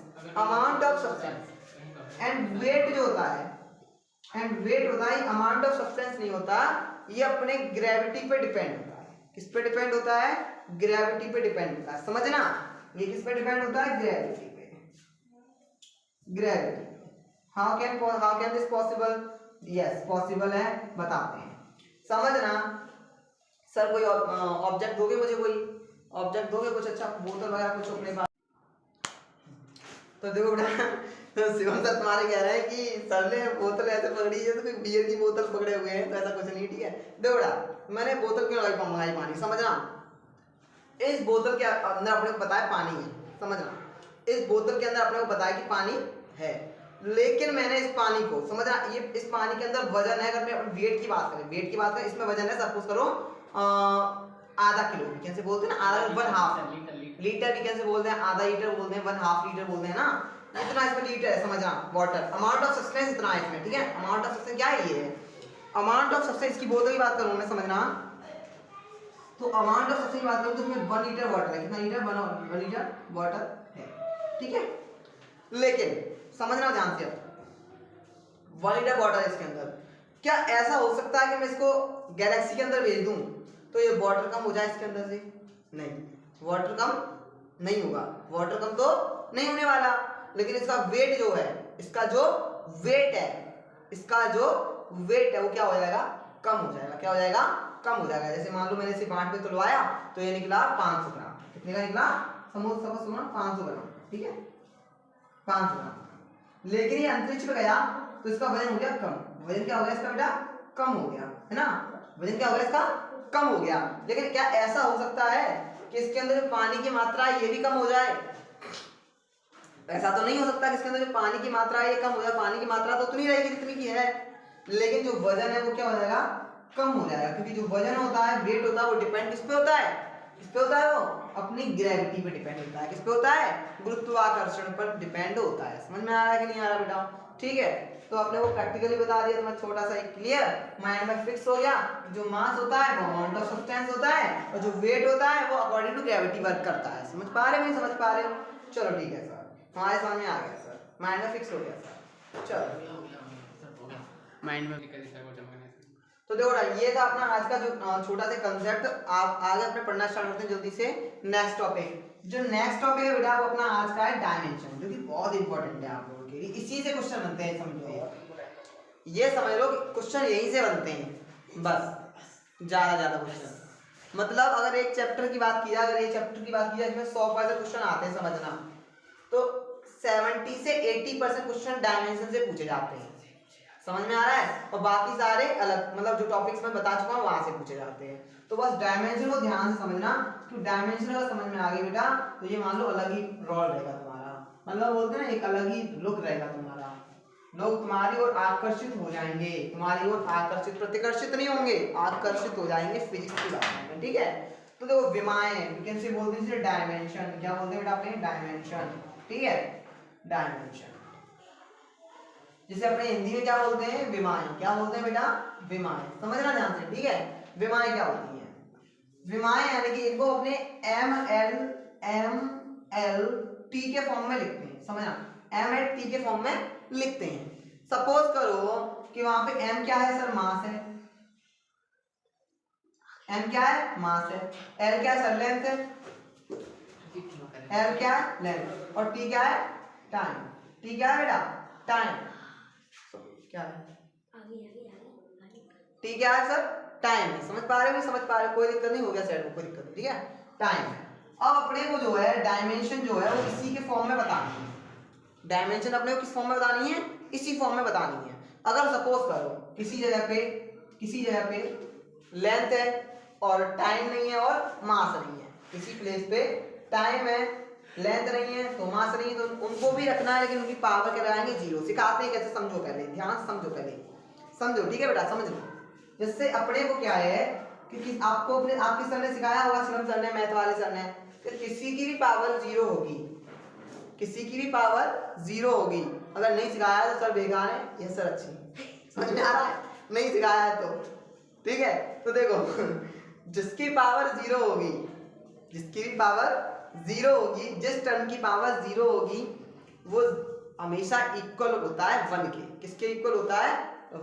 And weight जो होता है, अमाउंट ऑफ सब्सटेंस नहीं होता, ये अपने ग्रेविटी पे डिपेंड होता है। किस पे डिपेंड होता है, ग्रेविटी पे डिपेंड होता है। समझना, ये किस पे डिपेंड होता है, ग्रेविटी पे। How can this possible, yes possible है, बताते हैं। समझना सर, कोई ऑब्जेक्ट दोगे मुझे, कुछ अच्छा बोतल वगैरह कुछ अपने पास। तो देखो बेटा, तो शिवम सर तुम्हारे कह रहे हैं कि सर ने बोतल ऐसे पकड़ी है तो कोई बियर की बोतल पकड़े हुए हैं, तो ऐसा कुछ नहीं। ठीक है, देखो बेटा मैंने बोतल क्यों मंगाई पानी, समझना। इस बोतल के अंदर अपने को पता है पानी है, समझना। इस बोतल के अंदर अपने को पता है कि पानी है, लेकिन मैंने इस पानी को, समझना, ये इस पानी के अंदर वजन है। अगर मैं वेट की बात करें, इसमें वजन है, सपोज करो आधा किलो, कैसे बोलते हैं ना, आधा 1/2 लीटर, भी कैसे बोलते हैं, आधा लीटर बोलते हैं, 1/2 लीटर बोलते हैं ना, इतना इसमें लीटर है, समझना। वाटर अमाउंट ऑफ सब्सटेंस इतना है इसमें। ठीक है, अमाउंट ऑफ सब्सटेंस क्या है, ये है अमाउंट ऑफ सब्सटेंस। की बोतल की बात करूं मैं, समझना, तो अमाउंट ऑफ सब्सटेंस की बात करूं तो इसमें 1 लीटर वाटर है। कितना लीटर, 1 लीटर वाटर है। ठीक है, लेकिन समझना ध्यान से, 1 लीटर वाटर है इसके अंदर। क्या ऐसा हो सकता है कि मैं इसको गैलेक्सी के अंदर भेज दूं तो ये वाटर कम हो जाए इसके अंदर से? नहीं, वाटर कम नहीं होगा, वाटर कम तो नहीं होने वाला। लेकिन इसका वेट जो है, इसका जो वेट है, इसका जो वेट है वो क्या हो जाएगा, कम हो जाएगा। क्या हो जाएगा, कम हो जाएगा। जैसे मान लो मैंने इसे 5 पे तुलवाया तो ये निकला 500 ग्राम। कितने का निकला, समझ 500 ग्राम, ठीक है 500 ग्राम। लेकिन ये अंतरिक्ष पे गया तो इसका वजन हो गया कम। वजन क्या हो गया इसका बेटा, कम हो गया, है ना। वजन क्या हो गया इसका, कम हो गया। लेकिन क्या ऐसा हो सकता है कि इसके अंदर जो पानी की मात्रा है ये भी कम हो जाए? ऐसा तो नहीं हो सकता कि इसके अंदर जो पानी की मात्रा है ये कम हो जाए। पानी की मात्रा तो उतनी रहेगी जितनी की है, लेकिन जो वजन है वो क्या हो जाएगा, कम हो जाएगा। क्योंकि जो वजन होता है, वेट होता है, वो डिपेंड किस पे होता है, किस पे होता है, वो अपनी ग्रेविटी पे डिपेंड होता है। किस पे होता है, गुरुत्वाकर्षण पर डिपेंड होता है। समझ में आ रहा है कि नहीं आ रहा बेटा, ठीक है। तो आपने वो प्रैक्टिकली बता दिया, तो मैं छोटा सा एक क्लियर माइंड में फिक्स हो गया। जो मास होता है वो अमाउंट ऑफ सब्सटेंस होता है, और जो वेट होता है वो अकॉर्डिंग टू ग्रेविटी वर्क करता है। समझ पा रहे हो, नहीं समझ पा रहे हो? चलो ठीक है सर, हमारे समझ में आ गया सर, माइंड में फिक्स हो गया सर। चलो माइंड में तो देखो ना, ये था अपना आज का जो छोटा सा कंसेप्ट। आप आगे अपने पढ़ना स्टार्ट करते हैं जल्दी से नेक्स्ट टॉपिक। जो नेक्स्ट टॉपिक है बेटा वो अपना आज का है डायमेंशन, जो कि बहुत इंपॉर्टेंट है आप लोगों के लिए। इसी से क्वेश्चन बनते हैं, समझो ये समझ लो कि क्वेश्चन यहीं से बनते हैं बस, ज्यादा क्वेश्चन। मतलब अगर एक चैप्टर की बात की जाए, अगर एक चैप्टर की बात की जाए इसमें 100% क्वेश्चन आते हैं, समझना, तो 70 से 80% क्वेश्चन डायमेंशन से पूछे जाते हैं। समझ में आ रहा है? और बाकी सारे अलग, मतलब जो टॉपिक्स मैं बता चुका हूँ वहां से पूछे जाते हैं। तो बस डायमेंशन को ध्यान से समझना, कि डायमेंशन अगर समझ में आ गई बेटा तो ये मान लो अलग ही रोल रहेगा तुम्हारा, मतलब बोलते हैं ना एक अलग ही लुक रहेगा तुम्हारा। लोग तुम्हारी ओर आकर्षित हो जाएंगे, तुम्हारी ओर आकर्षित, प्रतिकर्षित नहीं होंगे, आकर्षित हो जाएंगे फिजिक्स की बात में, ठीक है। तो देखो विमाएं वैकेंसी बोलते हैं डायमेंशन, क्या बोलते हैं बेटा अपने, डायमेंशन, ठीक है, डायमेंशन। जिसे अपने हिंदी में क्या बोलते हैं, विमाएं। क्या बोलते हैं बेटा, विमाएं। समझना ध्यान से, ठीक है। विमाएं क्या होती हैं, विमाएं यानी कि इनको अपने MLT के फॉर्म में लिखते हैं। समझना, MLT के फॉर्म में लिखते हैं। सपोज करो कि वहां पे M क्या है सर, मास है। M क्या है, मास है। L क्या है सर, लेंथ है। L क्या है, लेंथ। और T क्या है, टाइम। T क्या है बेटा, टाइम। क्या है, T क्या है सर, टाइम है। समझ पा रहे हो, समझ पा रहे हो, कोई दिक्कत नहीं, हो गया सेट, कोई दिक्कत नहीं, ठीक है, टाइम है। अब अपने को जो है डायमेंशन जो है वो इसी के फॉर्म में बतानी है। डायमेंशन अपने को किस फॉर्म में बतानी है, इसी फॉर्म में बतानी है। अगर सपोज करो किसी जगह पे लेंथ है और टाइम नहीं है और मास नहीं है, किसी प्लेस पे टाइम है, लेंथ नहीं है तो मास नहीं है, तो उनको भी रखना है, लेकिन उनकी पावर क्या लगाएंगे, 0। सिखाते हैं कैसे, समझो पहले, ध्यान से समझो पहले, समझो, ठीक है बेटा, समझ लो। जिससे अपने को क्या है कि आपको अपने आपके सर ने सिखाया होगा, शिवम सर ने, मैथ वाले सर ने, कि किसी की भी पावर 0 होगी, किसी की भी पावर 0 होगी। अगर नहीं सिखाया तो सर बेकार है, यह सर अच्छी। समझ में आ रहा है, नहीं सिखाया है तो, ठीक है। तो देखो जिसकी पावर 0 होगी, जिसकी भी पावर 0 होगी, जिस टर्म की पावर 0 होगी वो हमेशा इक्वल होता है 1 के। किसके इक्वल होता है,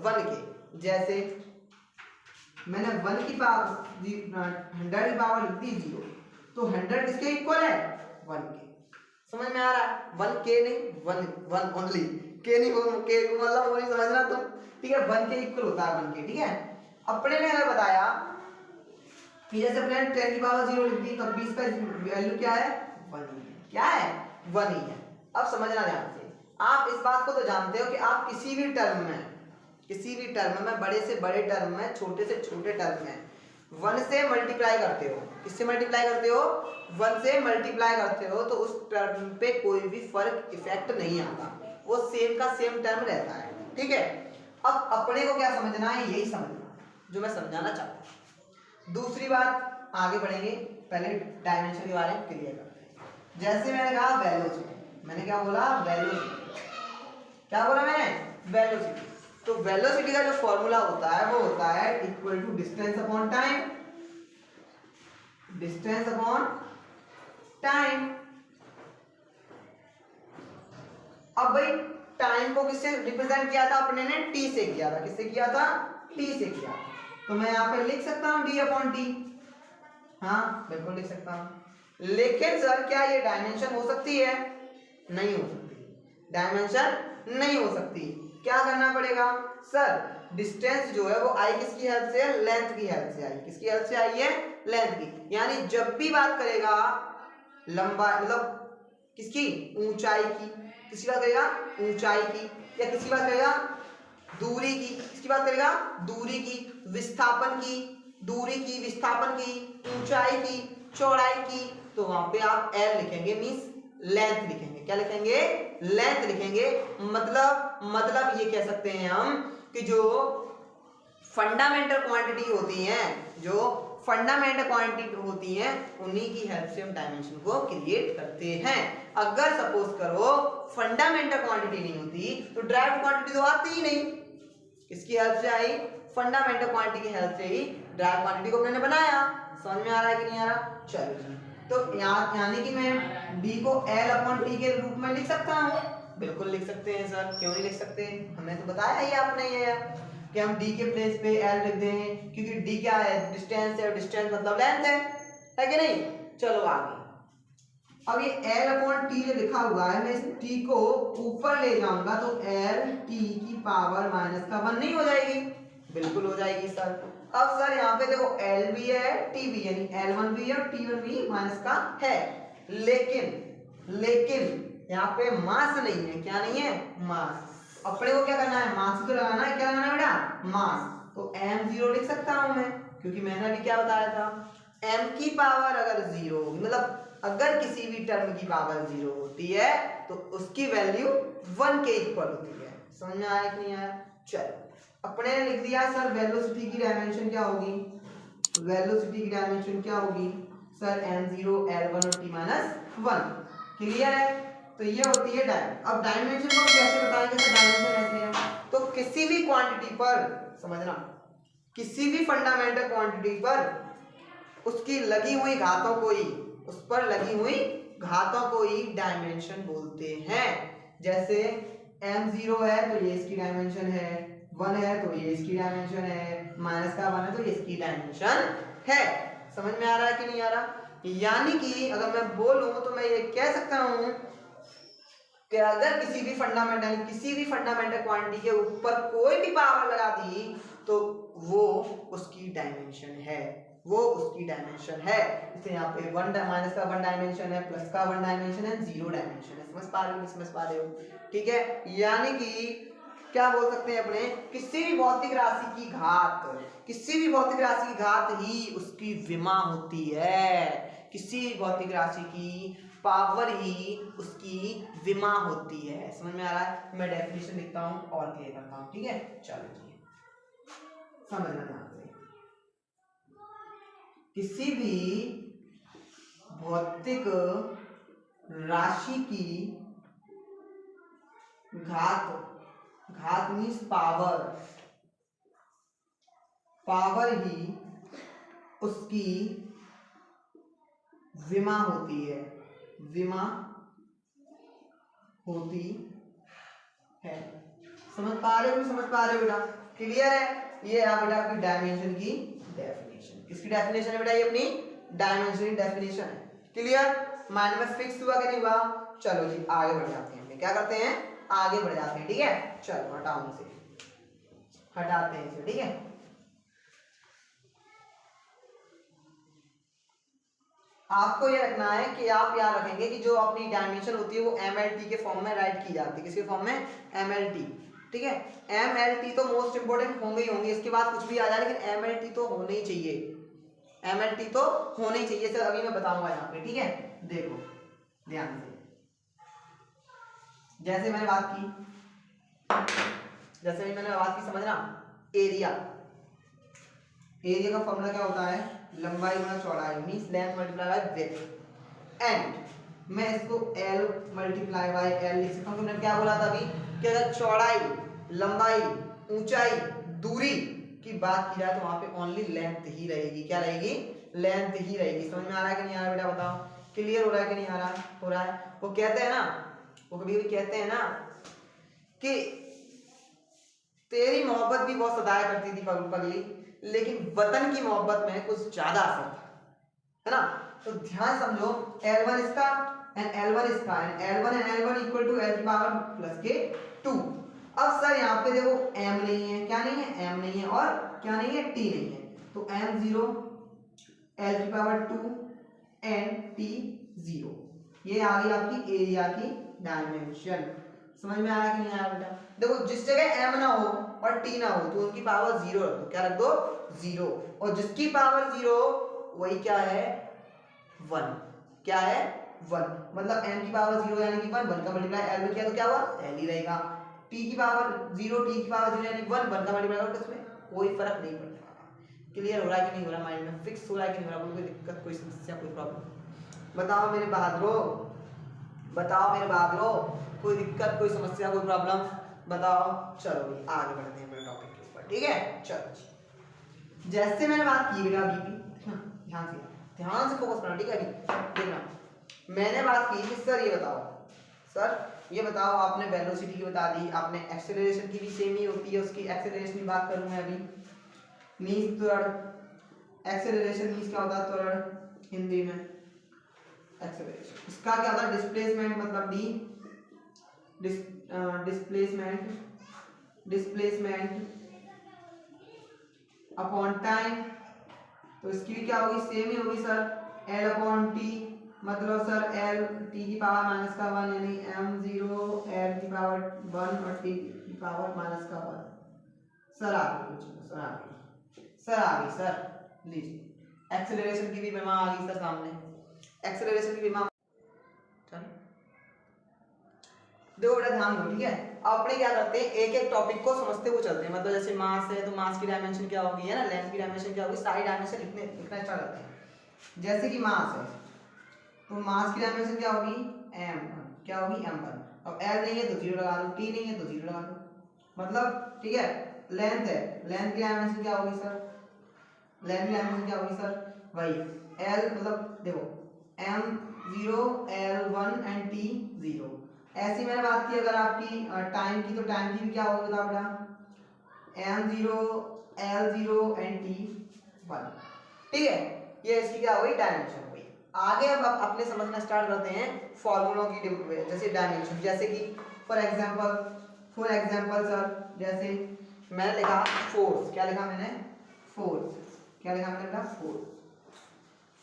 1 के। जैसे मैंने 1 की पावर 100 की पावर लिख दी 0, तो 100 किसके इक्वल है, 1 के। समझ में आ रहा है, 1 के नहीं, 1 ओनली, के नहीं, के मतलब वो नहीं समझना तुम, ठीक है। 1 के इक्वल होता है 1 के, ठीक है। अपने ने अगर बताया कि जैसे अपने 10 की पावर 0 लिख दी, तो 20 का वैल्यू क्या है, 1 ही है। क्या है, 1 ही है। अब समझना ध्यान से, आप इस बात को तो जानते हो कि आप किसी भी टर्म में, बड़े से बड़े टर्म में, छोटे से छोटे टर्म में 1 से मल्टीप्लाई करते हो। किससे मल्टीप्लाई करते हो, 1 से मल्टीप्लाई करते हो, तो उस टर्म पे कोई भी फर्क इफेक्ट नहीं आता, वो सेम का सेम टर्म रहता है, ठीक है। अब अपने को क्या समझना है, यही समझना जो मैं समझाना चाहता हूँ। दूसरी बात आगे बढ़ेंगे, पहले डायमेंशन के बारे में क्लियर करते हैं। जैसे मैंने कहा वेलोसिटी, मैंने क्या बोला, वेलोसिटी, क्या बोला मैंने, वेलोसिटी। तो वेलोसिटी का जो फॉर्मूला होता है वो होता है equal to distance upon time, distance upon time. अब भाई टाइम को किससे रिप्रेजेंट किया था अपने ने, टी से किया था। किससे किया था, टी से किया। तो मैं यहाँ पे लिख सकता हूँ डी अपॉन टी, हाँ बिल्कुल लिख सकता हूँ। लेकिन सर क्या ये डायमेंशन हो सकती है, नहीं हो सकती, डायमेंशन नहीं हो सकती। क्या करना पड़ेगा सर, डिस्टेंस जो है वो आई किसकी हेल्प से है, लेंथ की हेल्प से आई, किसकी हेल्प से आई है, लेंथ की। यानी जब भी बात करेगा लंबाई मतलब किसकी, ऊंचाई की, किसकी बात करेगा, ऊंचाई की, या किसकी बात करेगा, दूरी की, किसकी बात करेगा, दूरी की, विस्थापन की, दूरी की, विस्थापन की, ऊंचाई की, चौड़ाई की, तो वहां पे आप एल लिखेंगे, मींस लेंथ लिखेंगे। क्या लिखेंगे, लेंथ लिखेंगे। मतलब ये कह सकते हैं हम कि जो फंडामेंटल क्वांटिटी होती हैं, जो फंडामेंटल क्वांटिटी होती हैं, उन्हीं की हेल्प से हम डायमेंशन को क्रिएट करते हैं। अगर सपोज करो फंडामेंटल क्वांटिटी नहीं होती तो ड्राइव्ड क्वांटिटी तो आती ही नहीं। किसकी हेल्प से आई, फंडामेंटल क्वांटिटी की हेल्प से ही ड्राइव्ड क्वांटिटी को मैंने बनाया। समझ में आ रहा है कि नहीं आ रहा, चलो जी। तो यानी कि मैं d को L/T के रूप में लिख सकता हूँ, बिल्कुल लिख सकते हैं सर, क्यों नहीं लिख सकते, हमने तो बताया ही आपने ये कि हम d के प्लेस पे L लिख दें, क्योंकि d क्या है, डिस्टेंस है, और डिस्टेंस मतलब लेंथ है कि नहीं। चलो आगे, अब ये L/T जो लिखा हुआ है, मैं इस t को ऊपर ले जाऊंगा तो L/T की पावर -1 नहीं हो जाएगी, बिल्कुल हो जाएगी सर। अब सर यहाँ पे देखो L भी है T भी, यानी L1 भी है और T1 भी माइनस का है, लेकिन यहाँ पे मास नहीं है, क्या नहीं है, मास। अपने को क्या करना है, मास तो लगाना है, क्या लगाना है बेटा, मास। तो m0 लिख सकता हूं मैं, क्योंकि मैंने अभी क्या बताया था, m की पावर अगर 0 होगी, मतलब अगर किसी भी टर्म की पावर 0 होती है तो उसकी वैल्यू 1 के इक्वल होती है। समझ में आया कि नहीं आया, चलो अपने ने लिख दिया सर वेलोसिटी की डायमेंशन क्या होगी, वेलोसिटी की डायमेंशन क्या होगी सर, m0 L1 और t-1। क्लियर है, तो ये होती है डायमेंशन। अब डायमेंशन को कैसे बताएंगे सर, डायमेंशन ऐसे है, तो किसी भी क्वांटिटी पर, समझना, किसी भी फंडामेंटल क्वांटिटी पर उसकी लगी हुई घातों को ही, उस पर लगी हुई घातों को ही डायमेंशन बोलते हैं। जैसे m0 है तो ये इसकी डायमेंशन है, 1 है तो ये इसकी डायमेंशन है, -1 है तो ये इसकी डायमेंशन है। समझ में आ रहा है कि नहीं आ रहा, यानी कि अगर मैं बोलूं तो मैं ये कह सकता हूं कि अगर किसी भी फंडामेंटल क्वांटिटी के ऊपर कोई भी पावर लगा दी तो वो उसकी डायमेंशन है, वो उसकी डायमेंशन है। जैसे यहाँ पे -1 डायमेंशन है, प्लस का 1 डायमेंशन है, 0 डायमेंशन है। समझ पा रहे हो, नहीं समझ पा रहे हो, ठीक है। यानी कि क्या बोल सकते हैं अपने, किसी भी भौतिक राशि की घात, किसी भी भौतिक राशि की घात ही उसकी विमा होती है, किसी भी भौतिक राशि की पावर ही उसकी विमा होती है। समझ में आ रहा है, मैं डेफिनेशन लिखता हूं और क्लियर करता हूं, ठीक है। चलो जी समझना ध्यान से, किसी भी भौतिक राशि की घात मीन्स पावर ही उसकी विमा होती है, विमा होती है। समझ पा रहे हो, समझ पा रहे हो बेटा, क्लियर है। ये है बेटा आपकी डायमेंशन की डेफिनेशन। किसकी डेफिनेशन है बेटा, ये अपनी डायमेंशन की डेफिनेशन है। क्लियर, माइंड में फिक्स हुआ कि नहीं हुआ। चलो जी आगे बढ़ जाते हैं, क्या करते हैं, आगे बढ़ जाते हैं, ठीक है। चलो हटाओ इसे, हटाते हैं इसे, ठीक है। आपको ये रखना है कि आप याद रखेंगे कि जो अपनी डायमेंशन होती है वो MLT के फॉर्म में राइट की जाती है। किसके फॉर्म में, MLT, ठीक है। MLT तो मोस्ट इंपोर्टेंट होंगे ही होंगे, इसके बाद कुछ भी आ जाए लेकिन MLT तो होने ही चाहिए, MLT तो होने ही चाहिए सर। अभी मैं बताऊंगा यहाँ पे, ठीक है। देखो ध्यान से, जैसे मैंने बात की, समझना, एरिया का फॉर्मूला क्या होता है, लंबाई गुना चौड़ाई means length multiply by breath. And मैं इसको L मल्टीप्लाई बाय L लिख सकता हूं। तुमने क्या बोला था अभी कि अगर चौड़ाई, लंबाई, ऊंचाई, दूरी की बात की जाए तो वहां पे ओनली लेंथ ही रहेगी। क्या रहेगी, लेंथ ही रहेगी। समझ में आ रहा है कि नहीं आ रहा बेटा, बताओ, क्लियर हो रहा है कि नहीं आ रहा, हो रहा है। वो कहते हैं ना, वो कभी कभी कहते हैं ना कि तेरी मोहब्बत भी बहुत सताया करती थी पगली, लेकिन वतन की मोहब्बत में कुछ ज्यादा असर था, है ना। तो ध्यान समझो, L1 इसका एंड L1 इसका end L1 equal to L की पावर प्लस के 2। अब सर यहाँ पे देखो m नहीं है, क्या नहीं है, m नहीं है और क्या नहीं है, t नहीं है, तो m0 l की पावर 2 n t 0, ये आ गई आपकी एरिया की डायमेंशन। समझ में आया कि नहीं आया बेटा? देखो जिस जगह m ना हो और t ना हो तो उनकी पावर 0 रख दो, क्या रख दो, 0, और जिसकी पावर 0 वही क्या है, 1, क्या है, 1, मतलब m की पावर 0 यानी कि 1, 1 का मल्टीप्लाई l में किया तो क्या हुआ, l ही रहेगा। t की पावर 0, t की पावर 0 यानी 1, 1 का मल्टीप्लाई करो, किसमें कोई फर्क नहीं पड़ता। क्लियर हो रहा है कि नहीं हो रहा, माइंड में फिक्स हो रहा है कि नहीं हो रहा, कोई दिक्कत, कोई समस्या, कोई प्रॉब्लम, बताओ मेरे बहादुरों, बताओ मेरे बहादुरों, कोई दिक्कत, कोई समस्या, कोई प्रॉब्लम, बताओ। चलो आगे बढ़ते हैं मेरे टॉपिक के ऊपर, ठीक है। चलो जैसे मैंने बात की बेटा बीपी, ध्यान से फोकस करना, ठीक है। देखना मैंने बात की कि सर ये बताओ, सर ये बताओ, आपने वेलोसिटी की बता दी, आपने एक्सेलरेशन की भी सेम ही होती है, उसकी एक्सेलरेशन की बात करूं मैं अभी। मीन्स त्वरण, एक्सेलरेशन मीन्स क्या होता है, त्वरण हिंदी में एक्सेलरेशन, इसका क्या होता है, डिस्प्लेसमेंट, मतलब डिस्प्लेसमेंट अपॉन टाइम, तो इसकी भी क्या होगी, सेम ही होगी सर, L अपॉन टी, मतलब सर L t की पावर माइनस का 1 यानी m0 L की पावर 1 और t की पावर माइनस का 1। सर आ गई, सर आ गई, सर लीजिए एक्सेलरेशन की भी विमा आ गई सर सामने, एक्सेलरेशन की विमा। देखो बेटा ध्यान दो, ठीक है। अब अपने क्या करते हैं, एक एक टॉपिक को समझते हुए चलते हैं, मतलब जैसे मास है तो मास की डायमेंशन क्या होगी, है ना, लेंथ की डायमेंशन क्या होगी, सारी डायमेंशन लिखना स्टार्ट करते हैं। जैसे कि मास है तो मास की डायमेंशन क्या होगी, m, क्या होगी, m1, अब l नहीं है तो 0 लगा लो, t नहीं है तो 0 लगा लो, मतलब ठीक है। लेंथ है, लेंथ की डायमेंशन क्या होगी सर, लेंथ की डायमेंशन क्या होगी सर, वही l, मतलब देखो m0 l1 एंड t 0। ऐसी मैंने बात की अगर आपकी टाइम की, तो टाइम की भी क्या होगी बताओ बेटा, m0 l0 एंड t1, ठीक है। ये इसकी क्या हुई, डायमेंशन हुई। आगे अब अपने समझना स्टार्ट करते हैं फॉर्मूलों की, जैसे डायमेंशन, जैसे कि फॉर एग्जांपल सर, जैसे मैंने लिखा फोर्स, क्या लिखा मैंने, फोर्स, क्या लिखा मैंने,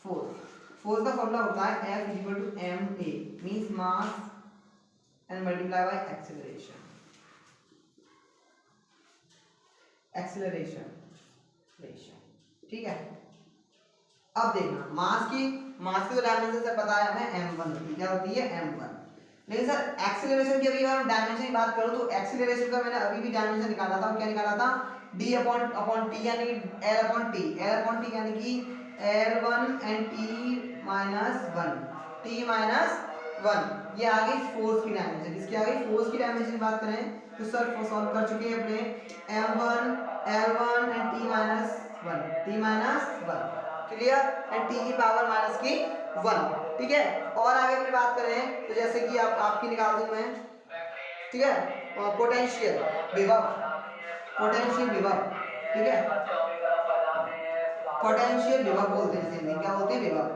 फोर्स का फॉर्मूला होता है F equal to ma, means mass and multiply by acceleration, ठीक है। अब देखना मास की तो डायमेंशन सर पता है हमें m1 होती है, क्या होती है, m1। लेकिन सर एक्सेलरेशन की अभी अगर डायमेंशन की बात करूं तो एक्सेलरेशन का मैंने अभी भी डायमेंशन निकाला था, क्या निकाला था, d अपॉन t यानी l अपॉन t यानी कि l1 एंड t माइनस 1, ये आ गई फोर्स की डायमेंशन। इसकी आ गई फोर्स की डायमेंशन की बात करें तो सर सॉल्व कर चुके हैं अपने m1 l1 and t minus 1, clear, and t की पावर माइनस की 1, ठीक है। और आगे अपनी बात करें तो जैसे कि आपकी निकाल दूं मैं, ठीक है, पोटेंशियल विभव, ठीक है, पोटेंशियल विभव बोलते हैं इसे, क्या बोलते हैं, विभव,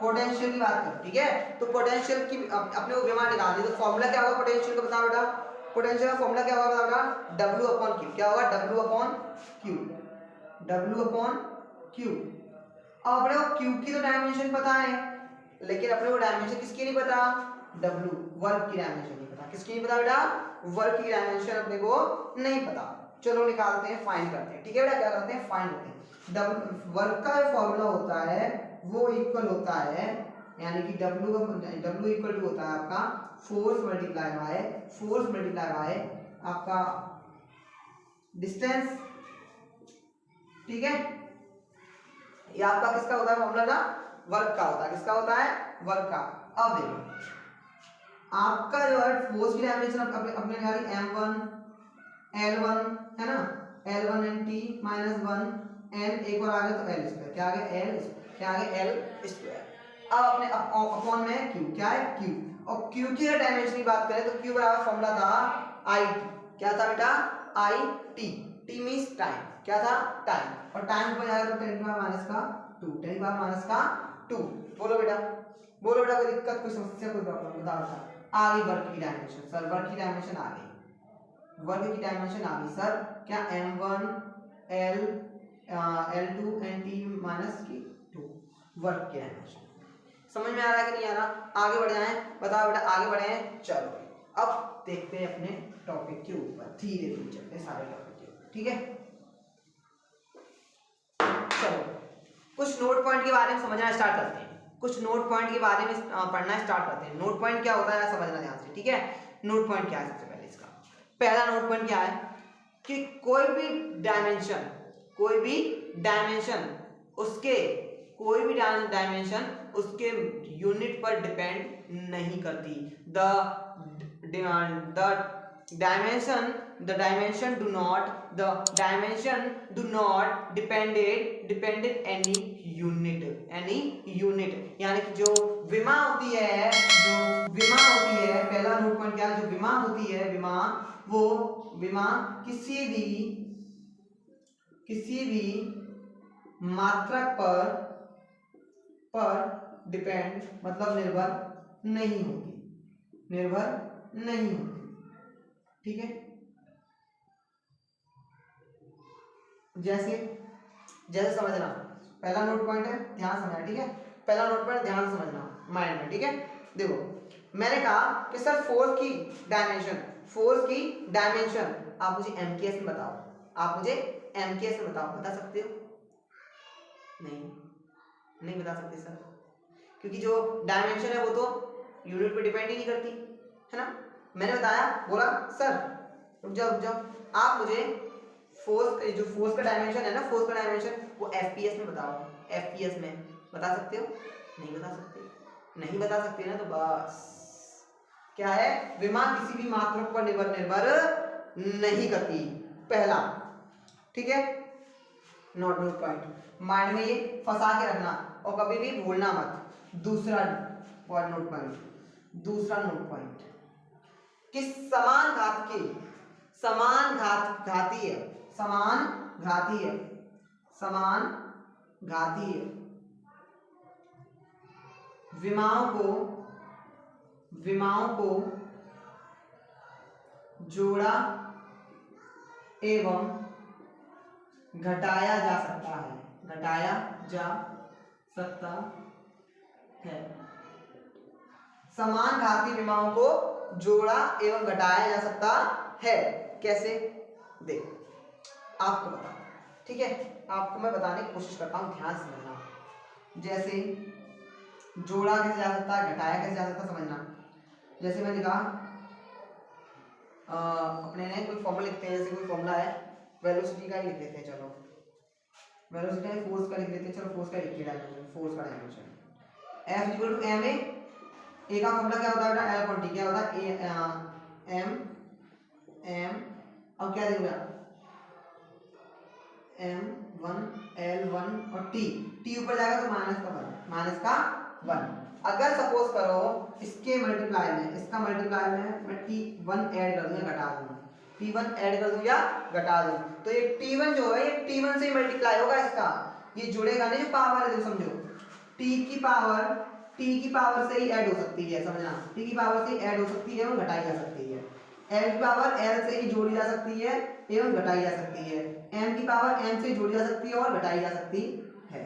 पोटेंशियल की बात करें, ठीक है। तो पोटेंशियल की अपने को विमा निकाल दी, तो फॉर्मूला क्या होगा पोटेंशियल का, बताओ बेटा, पोटेंशियल का फॉर्मूला क्या होगा, बताओ बेटा, W अपॉन Q, क्या होगा, W अपॉन Q। अब अपने को Q की तो डायमेंशन पता है, लेकिन अपने को डायमेंशन किसकी नहीं पता, W, वर्क की डायमेंशन नहीं पता, किसकी नहीं पता बेटा, वर्क की डायमेंशन अपने को नहीं पता। चलो निकालते हैं, फाइंड करते हैं, ठीक है बेटा, क्या करते हैं, फाइंड करते हैं। वर्क का फॉर्मूला होता है वो इक्वल होता है, यानी कि W इक्वल टू होता है आपका फोर्स मल्टीप्लाई बाय आपका डिस्टेंस, ठीक है। ये आपका किसका होता है फॉर्मूला ना, वर्क का होता है, किसका होता है, वर्क का। अब देखो आपका जो है फोर्स की डायमेंशन अपने निकाली m1 l1 है ना, l1 and t minus 1 n, एक और आगे तो l स्क्वायर, क्या आगे l स्क्वायर, क्या आगे l स्क्वायर। अब अपने अपॉन में q, क्या है q, और q की डायमेंशन की बात करें तो q बराबर फॉर्मूला था it, क्या था बेटा, it, t मींस टाइम, क्या था, टाइम, और टाइम को जाएगा तो 10 की पावर माइनस का 2। बोलो बेटा कोई दिक्कत, कोई समस्या, कोई प्रॉब्लम, बताओ। आ गई वर्ग की डायमेंशन सर, वर्ग की डायमेंशन आ गई, वर्ग की डायमेंशन आ गई सर। क्या m1 l l2 and t minus की 2 वर्ग की डायमेंशन। समझ में आ रहा है कि नहीं आ रहा? आगे बढ़ जाएं, बताओ बेटा आगे बढ़े हैं। चलो अब देखते हैं अपने टॉपिक के ऊपर, धीरे धीरे चलते हैं सारे टॉपिक के ऊपर, ठीक है। चलो कुछ नोट पॉइंट के बारे में समझना स्टार्ट करते हैं, कुछ नोट पॉइंट के बारे में पढ़ना स्टार्ट करते हैं। नोट पॉइंट क्या होता है समझना ध्यान से, ठीक है। नोट पॉइंट क्या है सबसे पहले इसका, पहला नोट पॉइंट क्या है कि कोई भी डायमेंशन उसके यूनिट पर डिपेंड नहीं करती। The dimension do not depended any unit, यानी कि जो विमा होती है, पहला नोट पॉइंट क्या है, जो विमा होती है, विमा किसी भी मात्रक पर डिपेंड मतलब निर्भर नहीं होती, ठीक है। जैसे समझना, पहला नोट पॉइंट है, ध्यान समझना, ठीक है। पहला नोट पॉइंट ध्यान समझना माइंड में, ठीक है। देखो मैंने कहा कि सर फोर्स की डायमेंशन आप मुझे एमकेएस में बताओ, बता सकते हो? नहीं बता सकते सर, क्योंकि जो डायमेंशन है वो तो यूनिट पे डिपेंड ही नहीं करती, है ना। मैंने बताया, बोला सर रुक जाओ, आप मुझे फोर्स का डायमेंशन है ना, फोर्स का डायमेंशन वो एफपीएस में बताओ, एफपीएस में बता सकते हो? नहीं बता सकते ना, तो बस क्या है, विमा किसी भी मात्रक पर निर्भर नहीं करती, पहला, ठीक है। नोट पॉइंट माइंड में ये फंसा के रखना और कभी भी भूलना मत। दूसरा नोट पॉइंट कि समान घातीय विमाओं को जोड़ा एवं घटाया जा सकता है, समान घातीय विमाओं को जोड़ा एवं घटाया जा सकता है। कैसे? देख आपको बता, ठीक है, आपको मैं बताने की कोशिश करता हूँ, ध्यान समझना। जैसे जोड़ा कैसे जा सकता है, घटाया कैसे जा सकता है, समझना। जैसे मैंने कहा अपने ने कोई फॉर्मूला लिखते हैं, जैसे कोई फॉर्मूला है वेलोसिटी का ही लिख लेते हैं, चलो वेलोसिटी है, फोर्स का लिख लेते हैं, चलो फोर्स का लिखिए, फोर्स का dimension F equal to ma, A का फॉर्मूला क्या होता है बेटा, L अपॉन T, क्या होता है m अब क्या देंगे m1 L1 और T ऊपर जाएगा तो माइनस का 1। अगर सपोज करो इसके मल्टीप्लाई में, इसका मल्टीप्लाई में मैं T1 ऐड कर दूं या घटा दूं, T1 ऐड कर दूं या घटा दूं, तो ये T1 जो है ये T1 से मल्टीप्लाई होगा, इसका ये जुड़ेगा नहीं, जो पावर है, जो समझो T की पावर से ही ऐड हो सकती है, समझना, T की पावर से ही ऐड हो सकती है और घटाई जा सकती है। L की पावर L से ही जोड़ी जा सकती है एवं घटाई जा सकती है, M की पावर M से जोड़ी जा सकती है और घटाई जा सकती है।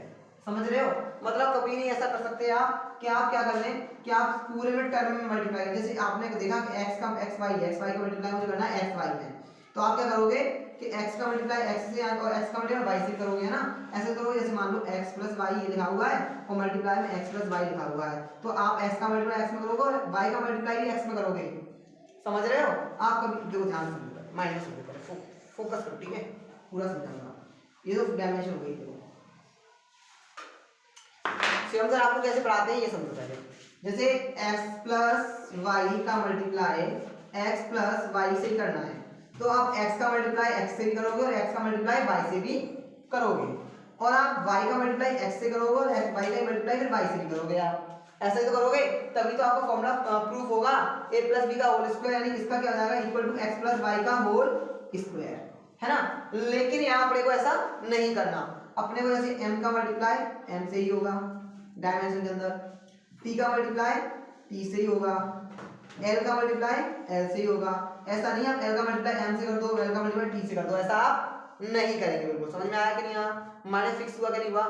समझ रहे हो? मतलब कभी नहीं ऐसा कर सकते आप कि आप क्या कर लें कि आप पूरे में टर्म में मल्टीप्लाई करें। जैसे आपने देखा कि x का मल्टीप्लाई मुझे करना है xy में, तो आप क्या करोगे कि x का मल्टीप्लाई x से और x का मल्टीप्लाई y से करोगे, है ना। ऐसे करोगे जैसे मान लो x प्लस y ये लिखा हुआ है और मल्टीप्लाई में x प्लस y लिखा हुआ है, तो आप x का मल्टीप्लाई x में करोगे और y का मल्टीप्लाई भी x में करोगे। समझ रहे हो? आप कभी देखो, ध्यान से समझो, माइंड में समझो, फोकस करो, ठीक है, पूरा समझाऊंगा। ये तो डायमेंशन हो गई, देखो शिवम सर आपको कैसे पढ़ाते हैं ये समझो पहले। जैसे x प्लस y का मल्टीप्लाई x प्लस y से ही करना है, तो आप x का मल्टीप्लाई x से भी करोगे और x का मल्टीप्लाई y से भी करोगे, और आप y का मल्टीप्लाई x से करोगे और y का मल्टीप्लाई फिर y से भी करोगे। आप ऐसे ही तो करोगे, तभी तो आपका फॉर्मूला प्रूफ होगा, a प्लस b का होल स्क्वायर, यानी इसका क्या हो जाएगा equal to x plus y का होल स्क्वायर, है ना। लेकिन यहाँ अपने को ऐसा नहीं करना, अपने को जैसे m का मल्टीप्लाई m से ही होगा डायमेंशन के अंदर, t का मल्टीप्लाई t से ही होगा, एल का मल्टीप्लाई एल से ही होगा। ऐसा नहीं आप एल का मल्टीप्लाई एम से कर दो, एल का मल्टीप्लाई टी से कर दो, ऐसा आप नहीं करेंगे। बिल्कुल समझ में आया कि नहीं? यहाँ माइनस फिक्स हुआ कि नहीं हुआ?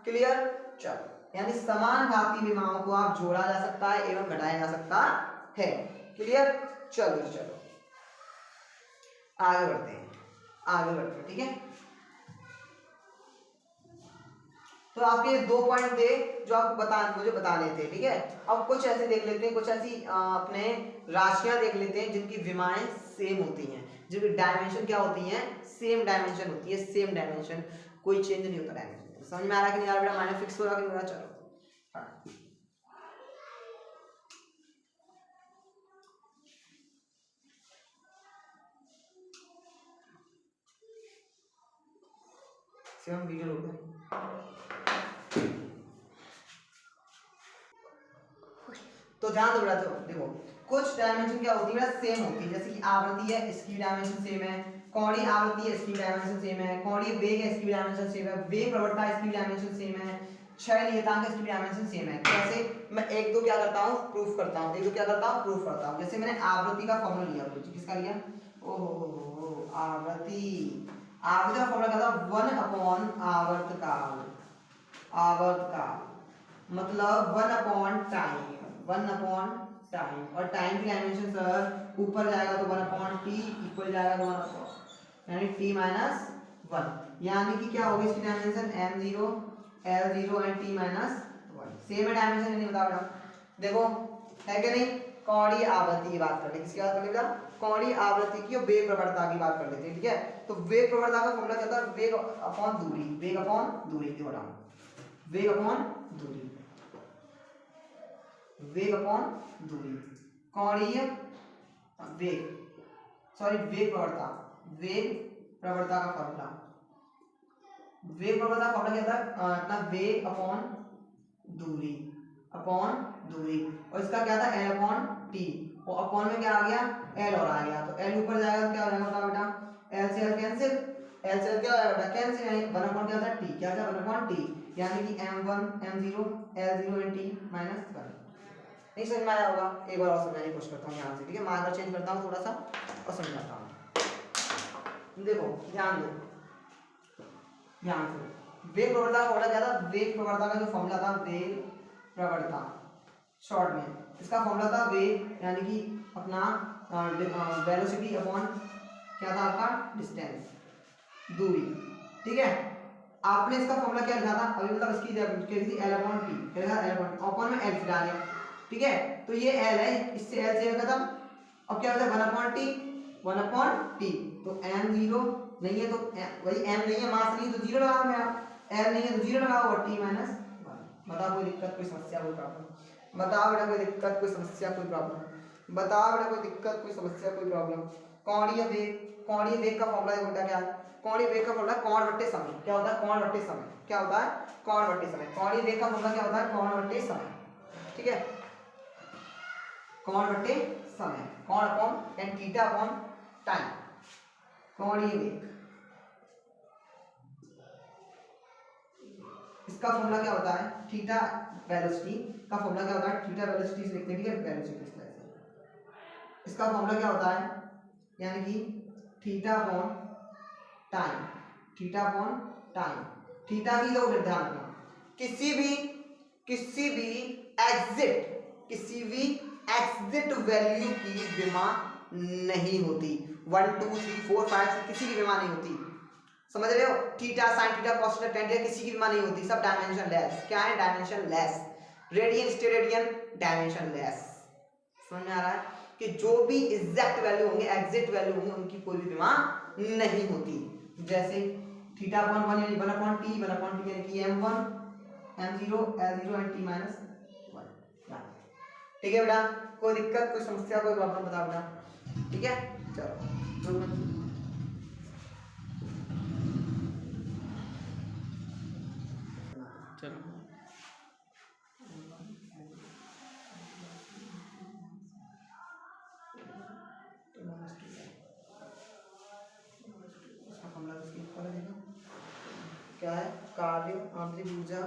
क्लियर? चलो, यानी समान घातीय विमाओं को आप जोड़ा जा सकता है एवं घटाया जा सकता है। क्लियर? चलो चलो आगे बढ़ते हैं, आगे बढ़ते हैं। ठीक है, तो आपके 2 पॉइंट थे जो आपको मुझे बताने थे। ठीक है, अब कुछ ऐसे देख लेते हैं, कुछ ऐसी अपने राशियां देख लेते हैं जिनकी विमाएं सेम होती हैं, जिनकी डायमेंशन क्या होती हैं? सेम डायमेंशन होती है, सेम डायमेंशन, कोई चेंज नहीं होता डायमेंशन। समझ में आ रहा है कि नहीं यार? बेटा माइनस फिक्स हो रहा कि नहीं हो रहा? चलो हाँ। वीडियो रोक दो। तो ध्यान दो बेटा, देखो कुछ डायमेंशन क्या होती है? सेम होती है, जैसे कि आवृत्ति है, इसकी डायमेंशन सेम है। कोणीय आवृत्ति है, इसकी डायमेंशन सेम है। कोणीय वेग है, इसकी डायमेंशन सेम है। वेग प्रवणता, इसकी डायमेंशन सेम है। क्षय नियतांक, इसकी डायमेंशन सेम है। कैसे? मैं एक दो क्या करता हूँ? प्रूफ करता हूँ। एक दो क्या करता हूँ? प्रूफ करता हूँ। जैसे मैंने आवृत्ति का फॉर्मूला लिया, किसका लिया? ओहो, आवृत्ति। आवृत्ति का फॉर्मूला क्या था? 1 अपॉन आवर्तकाल। आवर्तकाल मतलब 1 अपॉन टाइम, 1 अपॉन टाइम। और टाइम की डायमेंशन सर ऊपर जाएगा तो 1 अपॉन टी, इक्वल जाएगा तो 1 अपॉन, यानी टी माइनस 1, यानी कि क्या होगी इसकी dimension? m0 l0 and t minus 1। Same है डायमेंशन, नहीं बता रहा हूं। देखो है कि नहीं? कोणीय आवृत्ति की बात कर ले, किसकी बात कर ले बेटा? कोणीय आवृत्ति की और वेग प्रवणता की बात कर लेते हैं। ठीक है, तो वेग प्रवणता का फॉर्मूला क्या था? वेग अपॉन दूरी, वेग अपॉन दूरी, क्यों रहा हूं? वेग अपॉन दूरी, वेग अपॉन दूरी। कोणीय वेग, सॉरी वेग प्रवणता, वेग प्रवणता का फॉर्मूला, वेग प्रवणता का फॉर्मूला क्या था? अपना वेग अपॉन दूरी, अपॉन दूरी। और इसका क्या था? L upon T. और अपॉन में क्या आ गया? एल और आ गया, तो एल ऊपर जाएगा तो क्या हो जाएगा बताओ बेटा? एल से एल कैंसिल, एल से एल क्या हो जाएगा बेटा? कैंसिल, यानी 1 अपॉन क्या होता है? टी। क्या होता है? 1 अपॉन टी, यानी कि m1 m0 l0 and t minus 1। नहीं समझ में आया होगा? एक बार और समझाने की कोशिश करता हूँ यहाँ से। ठीक है, मार्कर चेंज करता हूँ थोड़ा सा और समझाता हूँ। देखो ध्यान दो, ध्यान से। वेग प्रवणता का फॉर्मूला क्या था? वेग प्रवणता का जो फॉर्मूला था, वेग प्रवणता शॉर्ट में, इसका फॉर्मूला था वेग यानी कि अपना वेलोसिटी अपॉन क्या था आपका? डिस्टेंस, दूरी। ठीक है, आपने इसका फॉर्मूला क्या लिखा था अभी? मतलब इसकी क्या थी? L upon T. क्या लिखा? एल अपॉन, अपॉन में एल डाले। ठीक है, तो ये एल है, इससे एल से खत्म। अब क्या होता है? 1 अपॉन टी, 1 अपॉन टी। तो m0 नहीं है तो वही m नहीं है, मास नहीं है तो 0 लगाओ मैं, l नहीं है तो 0 लगाओ, और t माइनस 1। बताओ कोई दिक्कत, कोई समस्या, कोई प्रॉब्लम? बताओ बेटा कोई दिक्कत, कोई समस्या, कोई प्रॉब्लम? बताओ बेटा कोई दिक्कत, कोई समस्या, कोई प्रॉब्लम? कोणीय वेग, कोणीय वेग का फॉर्मूला देखो बेटा क्या है? कोणीय वेग का फॉर्मूला कोण बट्टे समय। क्या होता है? कोण बट्टे समय। क्या होता है? कोण बट्टे समय। कोणीय वेग का फॉर्मूला क्या होता है? कोण बट्टे समय। ठीक है, कोण बट्टे समय, कोण upon and theta upon time. कोणीय वेग, इसका फॉर्मूला क्या होता है? थीटा वेलोसिटी का फॉर्मूला क्या होता है? थीटा वेलोसिटी से लिखते हैं। ठीक है, वेलोसिटी इस तरह से। इसका फॉर्मूला क्या होता है? यानी कि theta upon time, theta upon time. Theta की तो ध्यान रखना, किसी भी एग्जिट वैल्यू की विमा नहीं होती। 1 2 3 4 5 6 किसी की विमा नहीं होती। समझ रहे हो? Theta sine theta cos theta tan theta किसी की विमा नहीं होती, सब डायमेंशन लेस। क्या है? Dimension less. Radian steradian dimension less. समझ में आ रहा है कि जो भी एग्जैक्ट वैल्यू होंगे, एग्जिट वैल्यू होंगे, उनकी कोई भी विमा नहीं होती। जैसे थीटा अपॉन 1 यानी 1 अपॉन टी, 1 अपॉन टी यानी कि m1 m0 l0 and t minus 1। ठीक है बेटा, कोई दिक्कत, कोई समस्या, कोई प्रॉब्लम बताओ बेटा? ठीक है, चलो चलो क्या है? कार्य आंतरिक ऊर्जा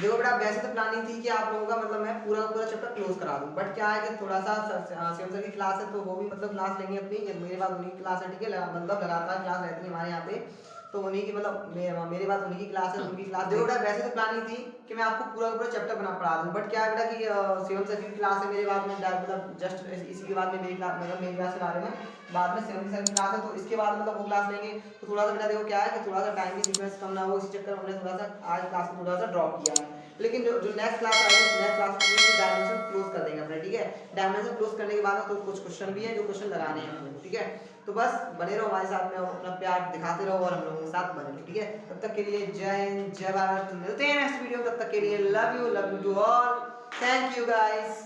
देखो बेटा वैसे तो प्लानिंग थी कि आप लोगों का मतलब मैं पूरा का पूरा चैप्टर क्लोज करा दूं, बट क्या है कि थोड़ा सा शिवम सर की क्लास है तो वो भी मतलब क्लास लेंगे अपनी, मेरे बाद उन्हीं की क्लास है, ठीक है, मतलब लगातार क्लास रहती है हमारे यहाँ पे, तो उन्हीं की मतलब मेरे बाद उन्हीं की क्लास है, उनकी क्लास। देखो बेटा वैसे तो प्लानिंग थी कि मैं आपको पूरा का पूरा चैप्टर बना पढ़ा दूं, बट क्या है बेटा कि शिवम सर की क्लास है मेरे बाद में, मतलब जस्ट इसी के बाद में मेरी क्लास, मतलब मेरी क्लास के बारे में बाद में शिवम सर की क्लास है, तो इसके बाद मतलब वो क्लास लेंगे, तो थोड़ा सा बेटा देखो क्या है कि थोड़ा सा टाइम की डिफरेंस कम ना हो, इसी चक्कर में हमने थोड़ा सा आज क्लास को थोड़ा सा ड्रॉप किया है। लेकिन जो जो नेक्स्ट क्लास आएगी नेक्स्ट क्लास में डायमेंशन क्लोज कर देंगे अपने, ठीक है। डायमेंशन क्लोज करने के बाद तो कुछ क्वेश्चन भी है जो क्वेश्चन लगाने हैं हमको, ठीक है। तो बस बने रहो हमारे साथ में, अपना प्यार दिखाते रहो और हम लोगों के साथ बने रहो, ठीक है। तब तक के लिए जय हिंद जय भारत, मिलते हैं नेक्स्ट वीडियो, तब तक के लिए love you to all, thank you guys.